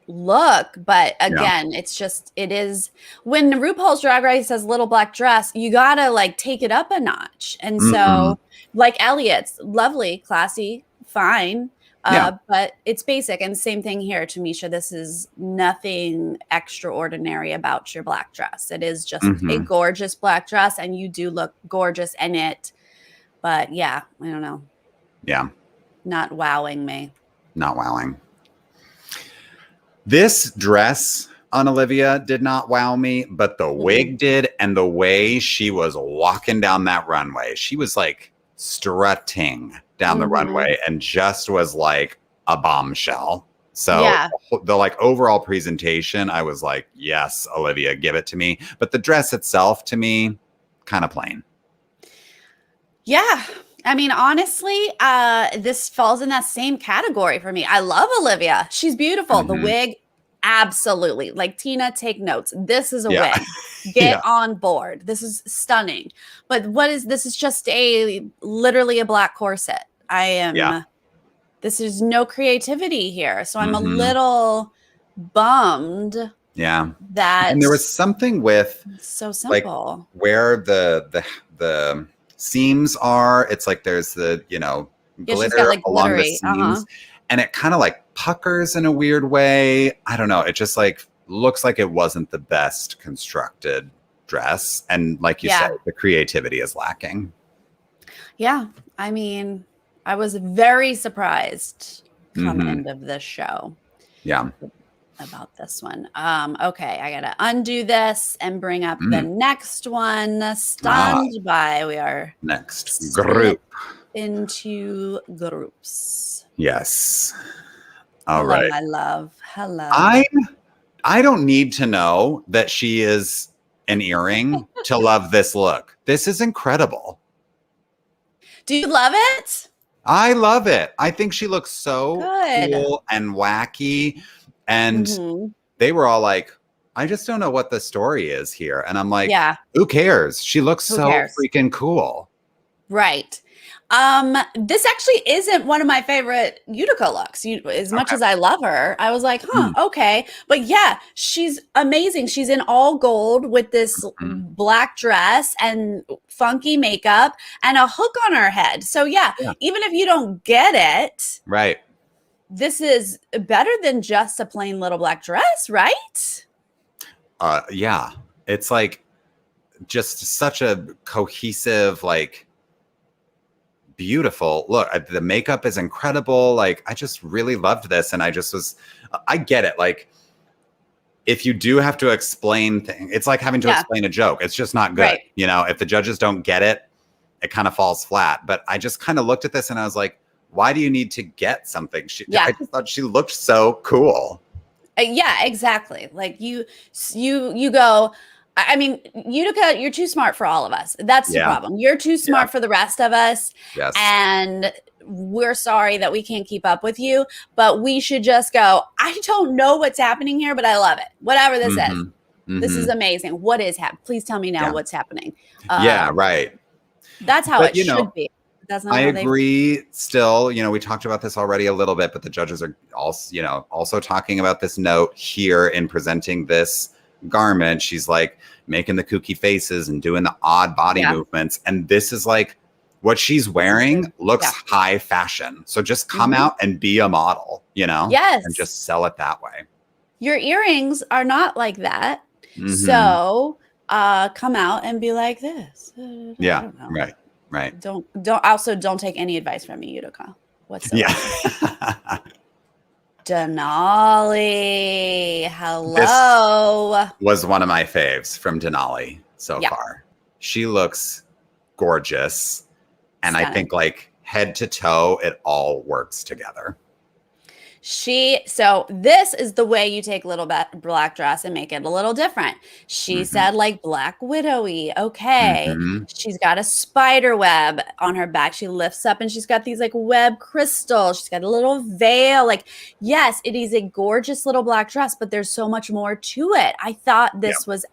look. But again, it is when RuPaul's Drag Race says little black dress, you gotta like take it up a notch. And so like Elliot's lovely, classy, fine. But it's basic. And same thing here, Tamisha. This is nothing extraordinary about your black dress. It is just a gorgeous black dress, and you do look gorgeous in it. But I don't know. Yeah. Not wowing me. Not wowing. This dress on Olivia did not wow me, but the wig did. And the way she was walking down that runway, she was like strutting down the runway and just was like a bombshell. So the like overall presentation, I was like, yes, Olivia, give it to me. But the dress itself to me, kind of plain. Yeah. I mean, honestly, this falls in that same category for me. I love Olivia. She's beautiful. The wig, absolutely. Like, Tina, take notes. This is a wig. Get on board. This is stunning. But this is just literally a black corset. This is no creativity here. So I'm a little bummed. Yeah. That and there was something with so simple. Like where the seams are, it's like there's the, glitter got, like, along the glittery. seams. And it kind of like puckers in a weird way. I don't know. It just like looks like it wasn't the best constructed dress. And like you said, the creativity is lacking. Yeah. I mean, I was very surprised come end of this show. Yeah. About this one. Okay, I gotta undo this and bring up the next one. Stand by. We are next group into groups. Yes. All right. My love. Hello. I don't need to know that she is an earring to love this look. This is incredible. Do you love it? I love it. I think she looks so cool and wacky. And they were all like, I just don't know what the story is here. And I'm like, who cares? She looks so freaking cool. Right. This actually isn't one of my favorite Utica looks. As much as I love her, I was like, okay. But yeah, she's amazing. She's in all gold with this black dress and funky makeup and a hook on her head. So yeah, even if you don't get it, right, this is better than just a plain little black dress, right? Yeah. It's like just such a cohesive, like, beautiful look. The makeup is incredible. Like, I just really loved this. And I get it. Like, if you do have to explain things, it's like having to explain a joke. It's just not good. Right. If the judges don't get it, it kind of falls flat. But I just kind of looked at this and I was like, why do you need to get something? I just thought she looked so cool. Yeah, exactly. Like you go, I mean, Utica, you're too smart for all of us. That's the problem. You're too smart for the rest of us. Yes. And we're sorry that we can't keep up with you, but we should just go, I don't know what's happening here, but I love it. Whatever this is. This is amazing. What is happening? Please tell me now what's happening. Right. That's how it should be. That's not I agree. Still, we talked about this already a little bit, but the judges are also talking about this note here in presenting this garment. She's like making the kooky faces and doing the odd body movements. And this is like what she's wearing looks high fashion. So just come out and be a model, Yes. and just sell it that way. Your earrings are not like that. So come out and be like this. Yeah. Right. Don't take any advice from me, Utica. Whatsoever. Yeah. Denali. Hello. This was one of my faves from Denali so far. She looks gorgeous. And I think like head to toe, it all works together. So this is the way you take little black dress and make it a little different. She said like Black Widowy. Okay. She's got a spider web on her back. She lifts up and she's got these like web crystals. She's got a little veil. Like, yes, it is a gorgeous little black dress, but there's so much more to it. I thought this was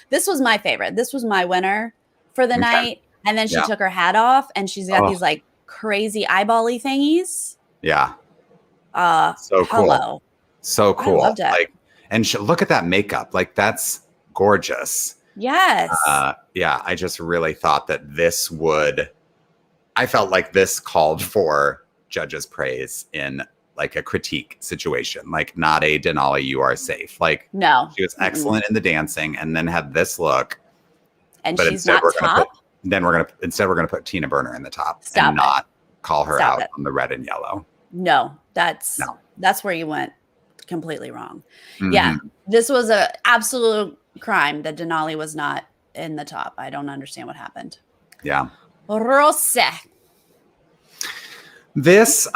this was my favorite. This was my winner for the night. And then she took her hat off and she's got these like crazy eyeball-y thingies. Yeah. So cool. Hello. So cool. I loved it. Like, and look at that makeup. Like, that's gorgeous. Yes. I just really thought that I felt like this called for judges' praise in like a critique situation, like not a Denali, you are safe. Like, no, she was excellent in the dancing and then had this look. And but she's not top. We're gonna put Tina Burner in the top and not call her out on the red and yellow. No, that's where you went completely wrong. Yeah, this was an absolute crime that Denali was not in the top. I don't understand what happened. Yeah. Rose. This,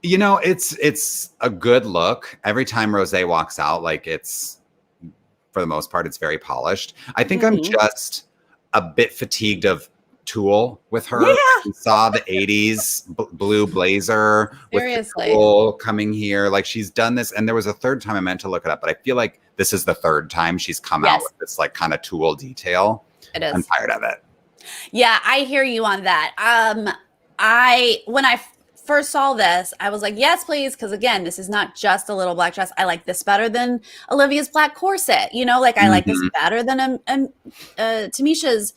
it's a good look. Every time Rose walks out, like for the most part, it's very polished. I think I'm just a bit fatigued of tulle with her. Yeah. We saw the 80s blue blazer with the tulle coming here. Like she's done this. And there was a third time I meant to look it up, but I feel like this is the third time she's come out with this like kind of tulle detail. It is. I'm tired of it. Yeah, I hear you on that. When I first saw this, I was like, yes, please. Because again, this is not just a little black dress. I like this better than Olivia's black corset. You know, like I like this better than Tamisha's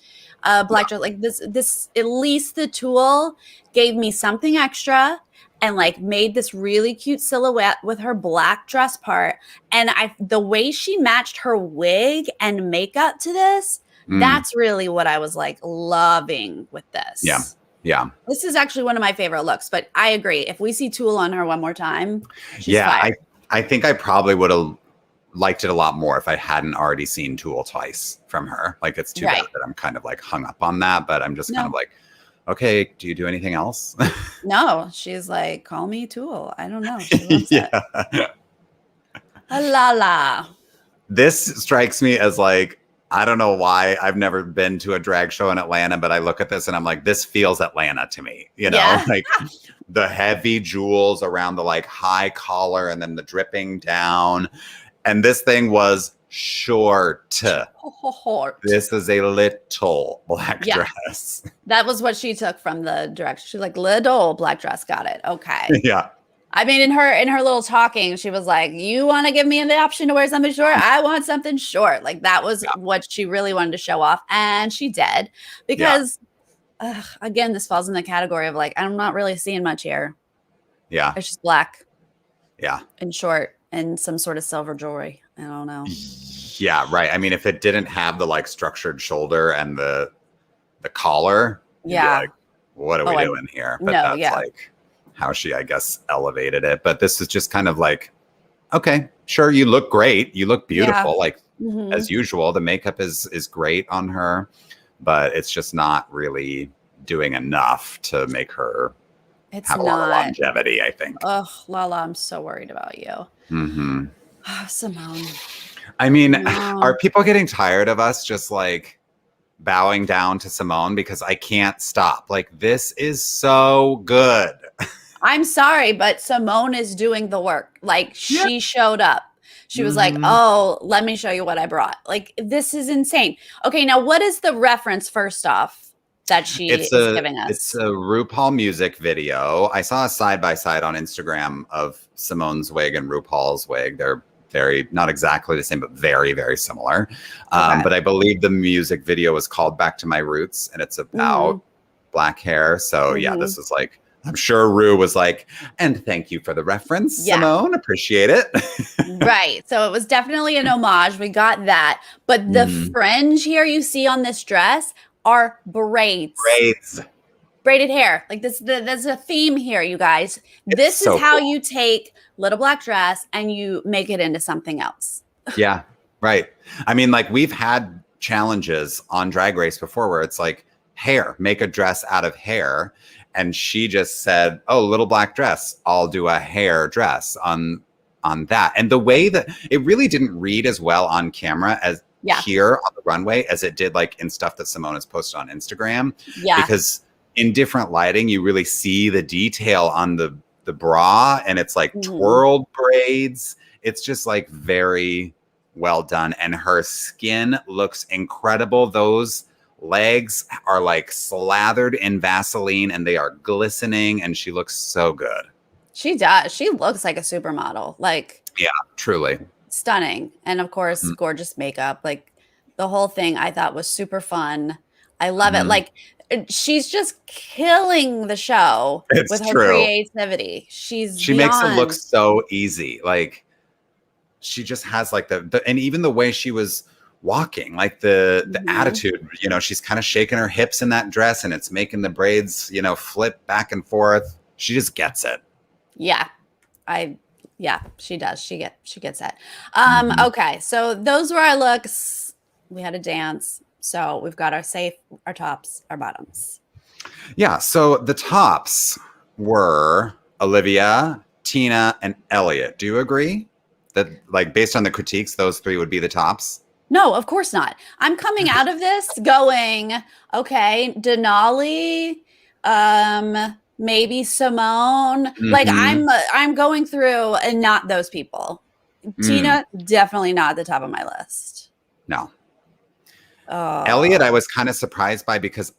black dress. Like this, at least the tulle gave me something extra and like made this really cute silhouette with her black dress part. And the way she matched her wig and makeup to this, that's really what I was like loving with this. Yeah. Yeah. This is actually one of my favorite looks, but I agree. If we see tulle on her one more time, she's fire. I think I probably would have liked it a lot more if I hadn't already seen tulle twice from her. Like it's too bad that I'm kind of like hung up on that, but I'm just kind of like, okay, do you do anything else? No, she's like, call me tulle. I don't know. She loves it. La la. This strikes me as like, I don't know why. I've never been to a drag show in Atlanta, but I look at this and I'm like, this feels Atlanta to me. You know, like the heavy jewels around the like high collar and then the dripping down. And this thing was short. This is a little black dress. That was what she took from the direction. She's like, little black dress. Got it. Okay. Yeah. I mean, in her little talking, she was like, you want to give me the option to wear something short? I want something short. Like that was what she really wanted to show off. And she did because again, this falls in the category of like, I'm not really seeing much here. Yeah. It's just black. Yeah. And short and some sort of silver jewelry. I don't know. Yeah. Right. I mean, if it didn't have the like structured shoulder and the collar, you'd be like, what are we doing here? But that's like how she, I guess, elevated it. But this is just kind of like, okay, sure, you look great. You look beautiful. Like as usual, the makeup is great on her, but it's just not really doing enough to make her have a lot of longevity, I think. Oh, Lala, I'm so worried about you. Mm-hmm. Oh, Simone. I mean, are people getting tired of us just like bowing down to Simone? Because I can't stop. Like, this is so good. I'm sorry, but Simone is doing the work. Like she showed up. She was like, oh, let me show you what I brought. Like, this is insane. Okay, now what is the reference first off that she is giving us? It's a RuPaul music video. I saw a side-by-side on Instagram of Simone's wig and RuPaul's wig. They're not exactly the same, but very, very similar. But I believe the music video was called Back to My Roots, and it's about black hair. So yeah, this is like, I'm sure Ru was like, and thank you for the reference, Simone. Appreciate it. Right. So it was definitely an homage. We got that. But the fringe here you see on this dress are braids. Braided hair. Like there's a theme here, you guys. This is how you take little black dress and you make it into something else. Yeah. Right. I mean, like we've had challenges on Drag Race before where it's like hair, make a dress out of hair. And she just said, oh, little black dress, I'll do a hair dress on that. And the way that it really didn't read as well on camera as here on the runway as it did like in stuff that Simone has posted on Instagram. Yeah. Because in different lighting, you really see the detail on the bra and it's like twirled braids. It's just like very well done. And her skin looks incredible. Those legs are like slathered in Vaseline and they are glistening and she looks so good. She does. She looks like a supermodel. Like, yeah, truly stunning. And of course, gorgeous makeup. Like the whole thing I thought was super fun. I love it. Like she's just killing the show with her creativity. She makes it look so easy. Like she just has like the and even the way she was walking, like the attitude, you know, she's kind of shaking her hips in that dress and it's making the braids, you know, flip back and forth. She just gets it. Yeah. She does. She gets it. Okay. So those were our looks. We had a dance. So we've got our tops, our bottoms. Yeah. So the tops were Olivia, Tina, and Elliott. Do you agree that like based on the critiques, those three would be the tops? No, of course not. I'm coming out of this going, okay, Denali, maybe Simone. Like I'm going through and not those people. Tina, definitely not at the top of my list. No. Oh. Elliot, I was kind of surprised by because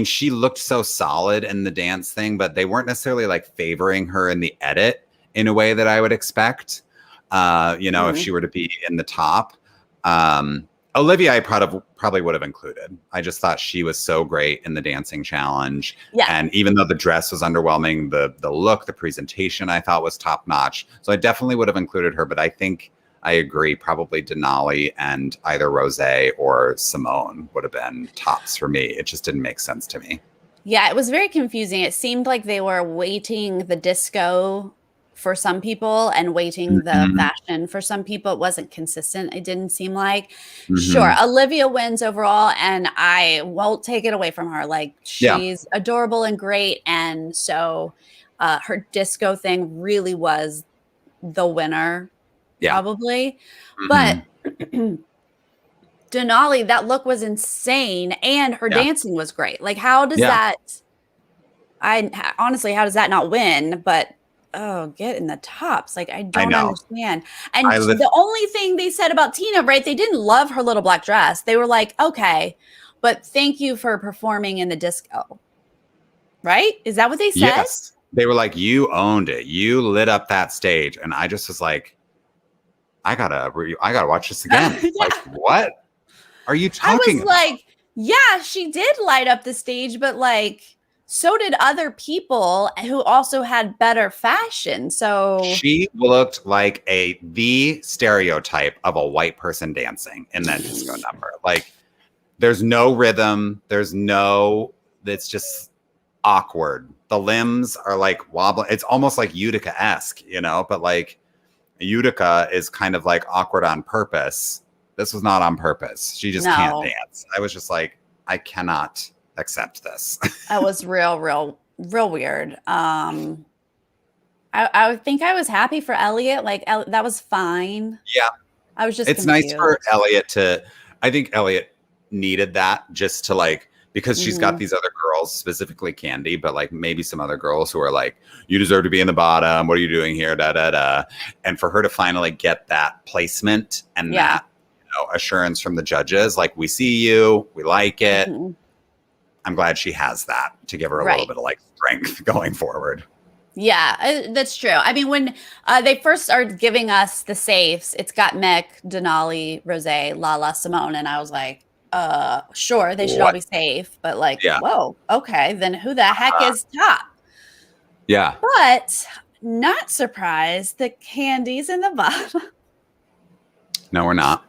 she looked so solid in the dance thing, but they weren't necessarily like favoring her in the edit in a way that I would expect. If she were to be in the top. Olivia, I probably would have included. I just thought she was so great in the dancing challenge. Yeah. And even though the dress was underwhelming, the look, the presentation, I thought was top notch. So I definitely would have included her. But I think I agree. Probably Denali and either Rose or Simone would have been tops for me. It just didn't make sense to me. Yeah, it was very confusing. It seemed like they were waiting the disco for some people and waiting the fashion for some people. It wasn't consistent. It didn't seem like. Sure, Olivia wins overall, and I won't take it away from her. Like, she's adorable and great, and so her disco thing really was the winner, probably. But Denali, that look was insane, and her dancing was great. Like, how does that? Honestly, how does that not win? But get in the tops. Like, I don't understand. And the only thing they said about Tina, right? They didn't love her little black dress. They were like, okay, but thank you for performing in the disco. Right? Is that what they said? Yes. They were like, you owned it. You lit up that stage. And I just was like, I gotta watch this again. Like, what are you talking about? Like, yeah, she did light up the stage, but like, so did other people who also had better fashion. So she looked like the stereotype of a white person dancing in that disco number. Like, there's no rhythm. It's just awkward. The limbs are like wobbling. It's almost like Utica-esque, but like Utica is kind of like awkward on purpose. This was not on purpose. She just can't dance. I was just like, I cannot accept this. That was real weird. I think I was happy for Elliot. Like, that was fine. Yeah. I was just It's confused. nice for Elliot I think Elliot needed that just to like, because she's got these other girls, specifically Kandy, but like maybe some other girls who are like, you deserve to be in the bottom. What are you doing here? Da, da, da. And for her to finally get that placement and that assurance from the judges, like, we see you, we like it. I'm glad she has that to give her a little bit of like strength going forward. Yeah, that's true. I mean, when they first started giving us the safes, it's got Mick, Denali, Rose, Lala, Simone. And I was like, sure, they should all be safe. But like, whoa, okay, then who the heck is top? Yeah. But not surprised that Kandy's in the bottom. No, we're not.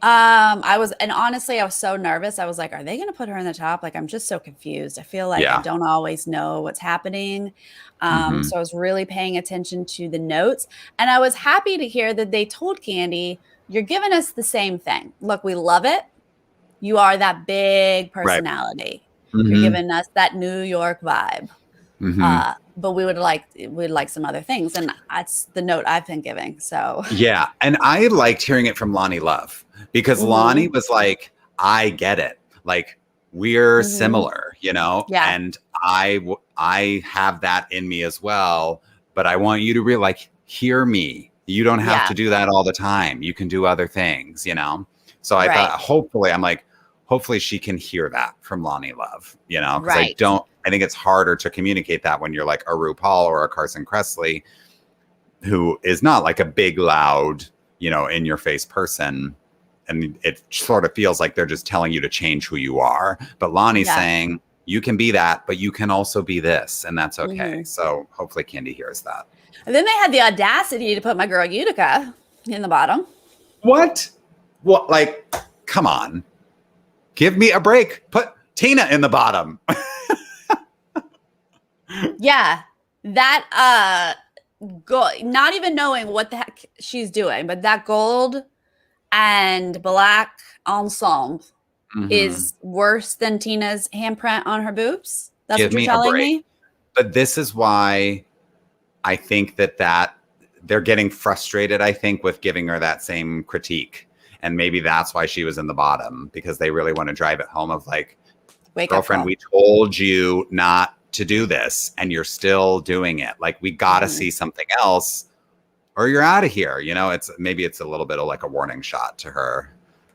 Honestly, I was so nervous. I was like, are they going to put her in the top? Like, I'm just so confused. I feel like I don't always know what's happening. So I was really paying attention to the notes, and I was happy to hear that they told Kandy, you're giving us the same thing. Look, we love it. You are that big personality. You're giving us that New York vibe. But we'd like some other things. And that's the note I've been giving. So yeah. And I liked hearing it from Lonnie Love, because Lonnie was like, I get it. Like, we're similar, Yeah. And I have that in me as well. But I want you to hear me. You don't have to do that all the time. You can do other things, So I thought, hopefully she can hear that from Lonnie Love, because I think it's harder to communicate that when you're like a RuPaul or a Carson Kressley, who is not like a big, loud, in your face person. And it sort of feels like they're just telling you to change who you are. But Lonnie's saying, you can be that, but you can also be this, and that's okay. So hopefully Kandy hears that. And then they had the audacity to put my girl Utica in the bottom. What? What? Like, come on. Give me a break. Put Tina in the bottom. Yeah. That not even knowing what the heck she's doing, but that gold and black ensemble is worse than Tina's handprint on her boobs. That's what you're telling me? But this is why I think that they're getting frustrated, I think, with giving her that same critique. And maybe that's why she was in the bottom, because they really want to drive it home of like, girlfriend, we told you not to do this and you're still doing it. Like, we got to see something else or you're out of here. You know, maybe it's a little bit of like a warning shot to her.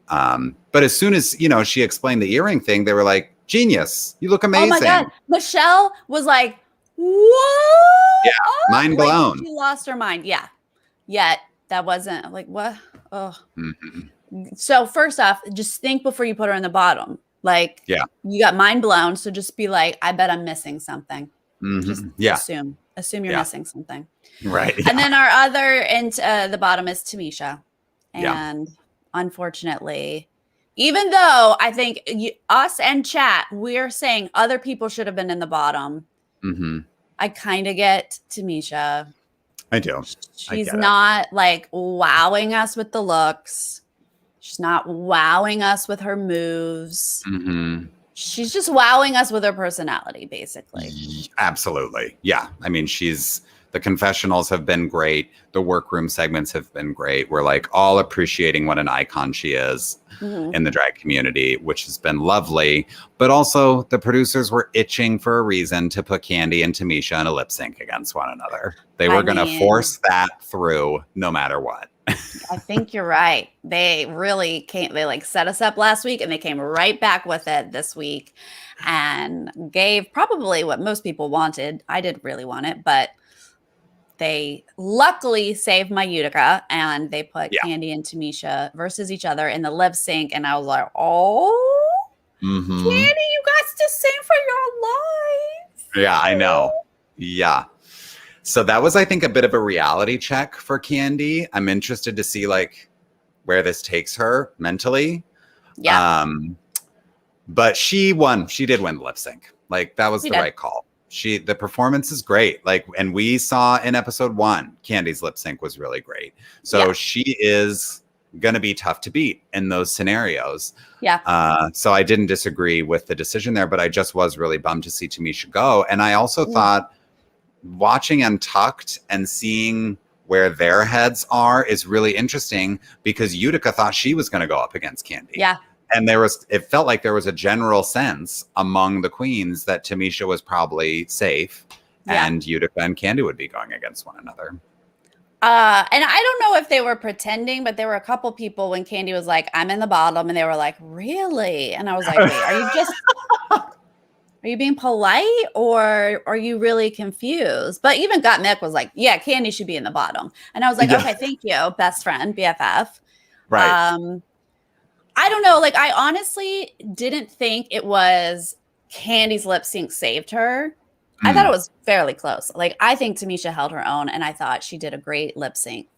But as soon as, you know, she explained the earring thing, they were like, genius, you look amazing. Oh my God. Michelle was like, what? Yeah. Mind blown. Like, she lost her mind. Yeah. Yet that wasn't like, what? Oh. So first off, just think before you put her in the bottom. Like, you got mind blown. So just be like, I bet I'm missing something. Just assume you're missing something. Right. And then our other the bottom is Tamisha. And unfortunately, even though I think us and chat, we're saying other people should have been in the bottom. I kind of get Tamisha. I do. She's not like wowing us with the looks. She's not wowing us with her moves. She's just wowing us with her personality, basically. Absolutely. Yeah. I mean, the confessionals have been great. The workroom segments have been great. We're like all appreciating what an icon she is in the drag community, which has been lovely. But also the producers were itching for a reason to put Kandy and Tamisha in a lip sync against one another. They were going to force that through no matter what. I think you're right. They really they like set us up last week and they came right back with it this week and gave probably what most people wanted. I didn't really want it, but they luckily saved my Utica and they put Kandy and Tamisha versus each other in the lip sync. And I was like, oh, Kandy, you guys to sing for your life. Yeah, I know. Yeah. So that was, I think, a bit of a reality check for Kandy. I'm interested to see like where this takes her mentally. Yeah. But she won. She did win the lip sync. Like, that was the right call. The performance is great. Like, and we saw in episode 1, Kandy's lip sync was really great. So she is going to be tough to beat in those scenarios. Yeah. So I didn't disagree with the decision there, but I just was really bummed to see Tamisha go. And I also thought watching Untucked and seeing where their heads are is really interesting, because Utica thought she was going to go up against Kandy. Yeah. And it felt like there was a general sense among the queens that Tamisha was probably safe and Utica and Kandy would be going against one another. And I don't know if they were pretending, but there were a couple people when Kandy was like, I'm in the bottom, and they were like, really? And I was like, wait, are you being polite or are you really confused? But even Got Mick was like, yeah, Kandy should be in the bottom. And I was like, okay, thank you, best friend, BFF. Right. I don't know. Like, I honestly didn't think it was Kandy's lip sync saved her. I thought it was fairly close. Like, I think Tamisha held her own and I thought she did a great lip sync.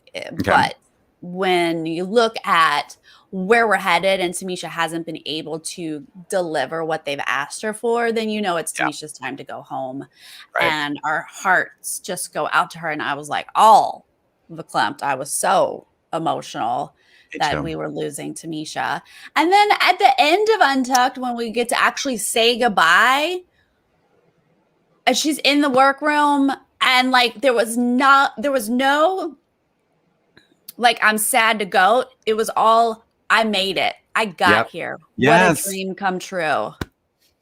But when you look at where we're headed and Tamisha hasn't been able to deliver what they've asked her for, then you know it's Tamisha's time to go home. Right. And our hearts just go out to her. And I was like, all verklempt. I was so emotional that we were losing Tamisha. And then at the end of Untucked, when we get to actually say goodbye, and she's in the workroom and like there was no like, I'm sad to go. It was all, I made it. I got here. Yes. What a dream come true.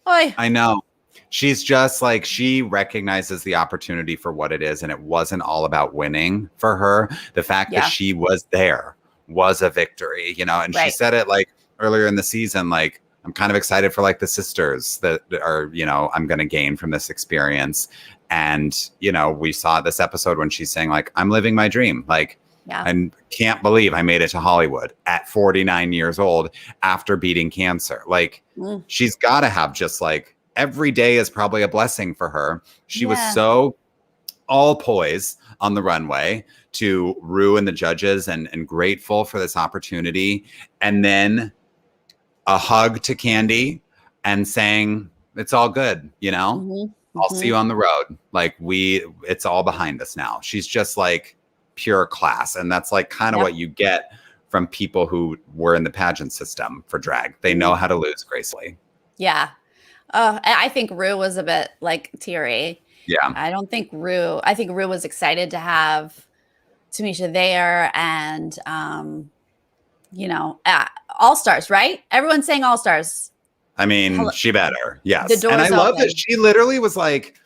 Oy. I know. She's just like, she recognizes the opportunity for what it is. And it wasn't all about winning for her. The fact that she was there was a victory, you know, and she said it like earlier in the season, like, I'm kind of excited for like the sisters that are, you know, I'm going to gain from this experience. And, you know, we saw this episode when she's saying like, I'm living my dream. Like, I can't believe I made it to Hollywood at 49 years old after beating cancer. Like, she's got to have just like, every day is probably a blessing for her. She was so all poised on the runway to ruin the judges and grateful for this opportunity. And then a hug to Kandy and saying, it's all good, you know, I'll see you on the road. Like, it's all behind us now. She's just like pure class. And that's like kind of what you get from people who were in the pageant system for drag. They know how to lose gracefully. Yeah. I think Rue was a bit like teary. Yeah. I think Rue was excited to have Tamisha there, and All Stars, right? Everyone's saying All Stars. I mean, she better. Yes. The door's and I love open. that she literally was like,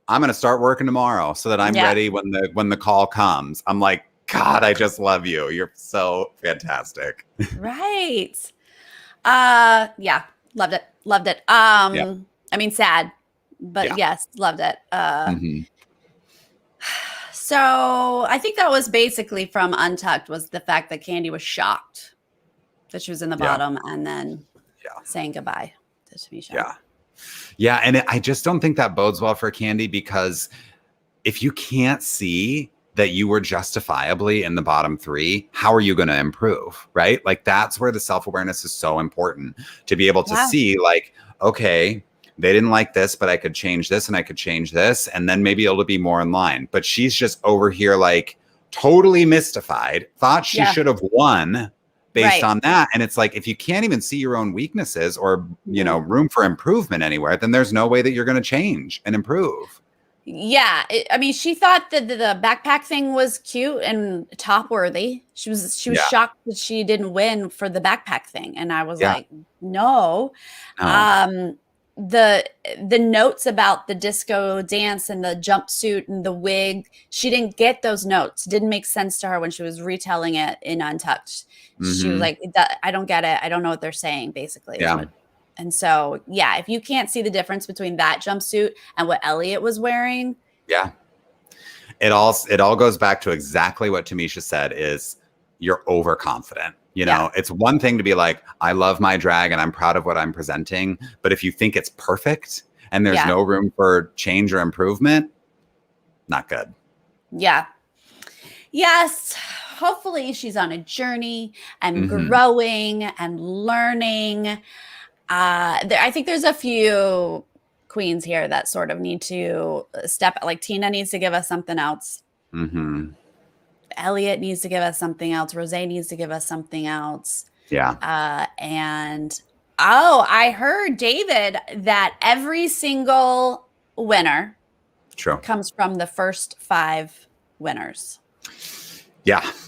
I'm going to start working tomorrow so that I'm Yeah. ready when the call comes. I'm like, God, I just love you. You're so fantastic. Right. Yeah, loved it. Loved it. I mean, sad, but yes, loved it. So I think that was basically from Untucked, was the fact that Kandy was shocked that she was in the bottom, and then saying goodbye to Tamisha. Yeah. And I just don't think that bodes well for Kandy, because if you can't see that you were justifiably in the bottom 3, how are you going to improve? Right? Like, that's where the self-awareness is so important, to be able to see, like, okay, they didn't like this, but I could change this and I could change this. And then maybe it'll be more in line. But she's just over here, like, totally mystified, thought she should have won based on that. And it's like, if you can't even see your own weaknesses or, room for improvement anywhere, then there's no way that you're going to change and improve. Yeah, I mean, she thought that the backpack thing was cute and top worthy. She was shocked that she didn't win for the backpack thing, and I was like, no. The notes about the disco dance and the jumpsuit and the wig, she didn't get those notes. It didn't make sense to her when she was retelling it in Untucked. She was like, I don't get it. I don't know what they're saying, basically. And so, if you can't see the difference between that jumpsuit and what Elliott was wearing. It all goes back to exactly what Tamisha said, is you're overconfident. It's one thing to be like, I love my drag and I'm proud of what I'm presenting. But if you think it's perfect and there's no room for change or improvement, not good. Yeah. Yes. Hopefully she's on a journey and growing and learning. I think there's a few queens here that sort of need to step, like Tina needs to give us something else. Elliott needs to give us something else. Rose needs to give us something else. And I heard, David, that every single winner comes from the first 5 winners.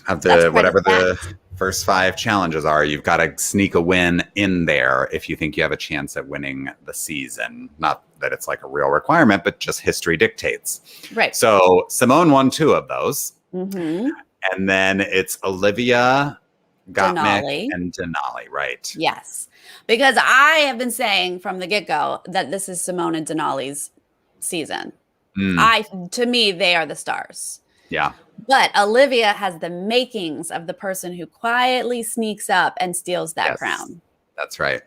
Of the whatever the first 5 challenges are, you've got to sneak a win in there if you think you have a chance at winning the season. Not that it's like a real requirement, but just history dictates. Right. So Simone won 2 of those. And then it's Olivia, Gottmik, and Denali, right? Yes. Because I have been saying from the get-go that this is Simone and Denali's season. To me, they are the stars. But Olivia has the makings of the person who quietly sneaks up and steals that crown. That's right.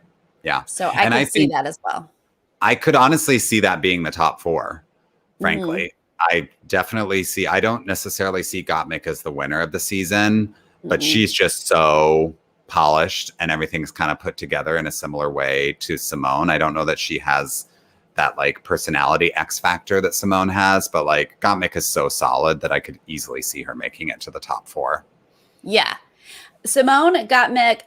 So I can see that as well. I could honestly see that being the top 4, frankly. I definitely see, I don't necessarily see Gottmik as the winner of the season, but she's just so polished and everything's kind of put together in a similar way to Simone. I don't know that she has that like personality X factor that Simone has, but like Gottmik is so solid that I could easily see her making it to the top 4. Simone, Gottmik,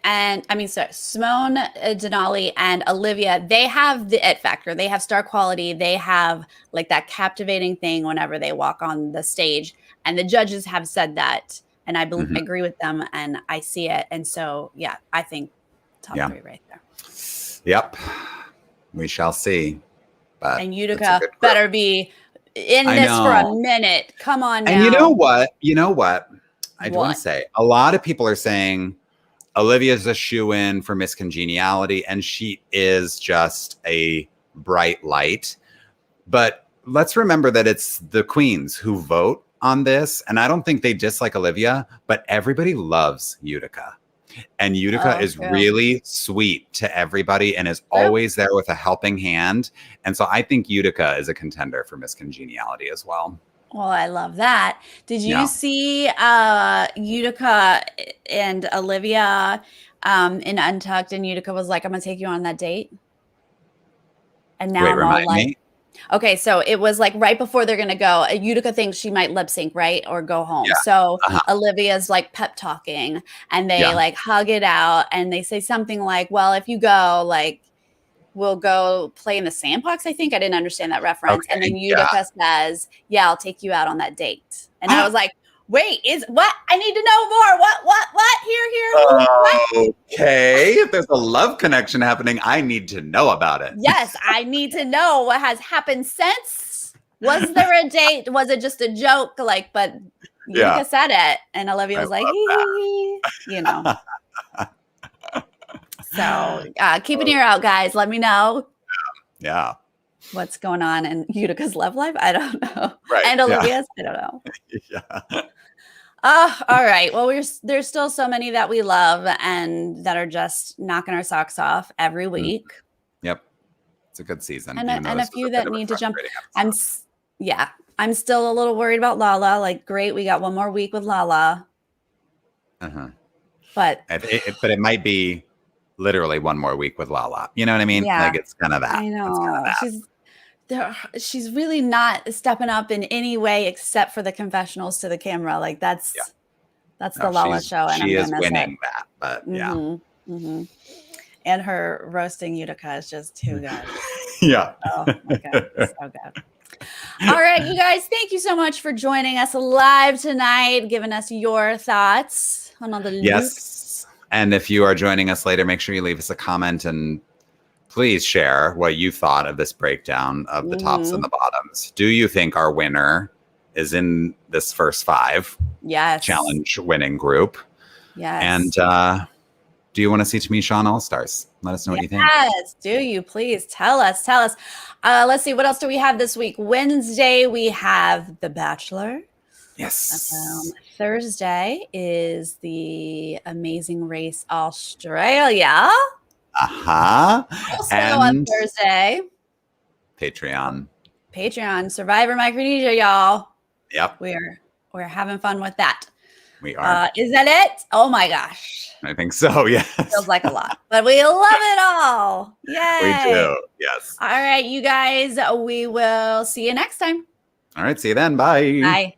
Simone, Denali, and Olivia, they have the it factor. They have star quality. They have like that captivating thing whenever they walk on the stage. And the judges have said that. And I believe, agree with them, and I see it. And so, I think top 3 right there. We shall see. But and Utica better be in this for a minute. Come on now. And you know what? I do want to say, a lot of people are saying Olivia's a shoo-in for Miss Congeniality, and she is just a bright light. But let's remember that it's the queens who vote on this, and I don't think they dislike Olivia, but everybody loves Utica. And Utica is really sweet to everybody and is always there with a helping hand. And so I think Utica is a contender for Miss Congeniality as well. Well, I love that. Did you see Utica and Olivia in Untucked, and Utica was like, I'm going to take you on that date? And now I'm all like, okay, so it was like right before they're going to go, Utica thinks she might lip sync, right? Or go home. So Olivia's like pep talking, and they like hug it out, and they say something like, well, if you go, like, we'll go play in the sandbox, I think. I didn't understand that reference. And then Utica says, I'll take you out on that date. And I was like, Wait, is what? I need to know more. What? Here. What? Okay. If there's a love connection happening, I need to know about it. Yes, I need to know what has happened since. Was there a date? Was it just a joke? Like, but Utica said it, and Olivia was like, you know. So keep an ear out, guys. Let me know. Yeah. What's going on in Utica's love life? I don't know. Right. And Olivia's? I don't know. Yeah. All right. Well, there's still so many that we love and that are just knocking our socks off every week. Yep. It's a good season. And a few that need to jump. I'm still a little worried about Lala. Like, great, we got one more week with Lala. But it might be literally one more week with Lala. You know what I mean? Yeah, like it's kind of that. I know. It's kind of that. She's really not stepping up in any way except for the confessionals to the camera. Like that's the Lala show, and she is winning that. But and her roasting Utica is just too good. Yeah. Oh my god, so good. All right, you guys, thank you so much for joining us live tonight, giving us your thoughts on all the looks. And if you are joining us later, make sure you leave us a comment and please share what you thought of this breakdown of the tops and the bottoms. Do you think our winner is in this first 5 challenge winning group? Yes. And do you want to see Tamisha on All Stars? Let us know what you think. Yes, do you? Please tell us. Let's see, what else do we have this week? Wednesday, we have The Bachelor. Yes. Thursday is the Amazing Race Australia. Also on Thursday, Patreon Survivor Micronesia, y'all. Yep. We're having fun with that. We are. Is that it? Oh my gosh. I think so. Yes. Feels like a lot, but we love it all. Yay. We do. Yes. All right, you guys. We will see you next time. All right. See you then. Bye. Bye.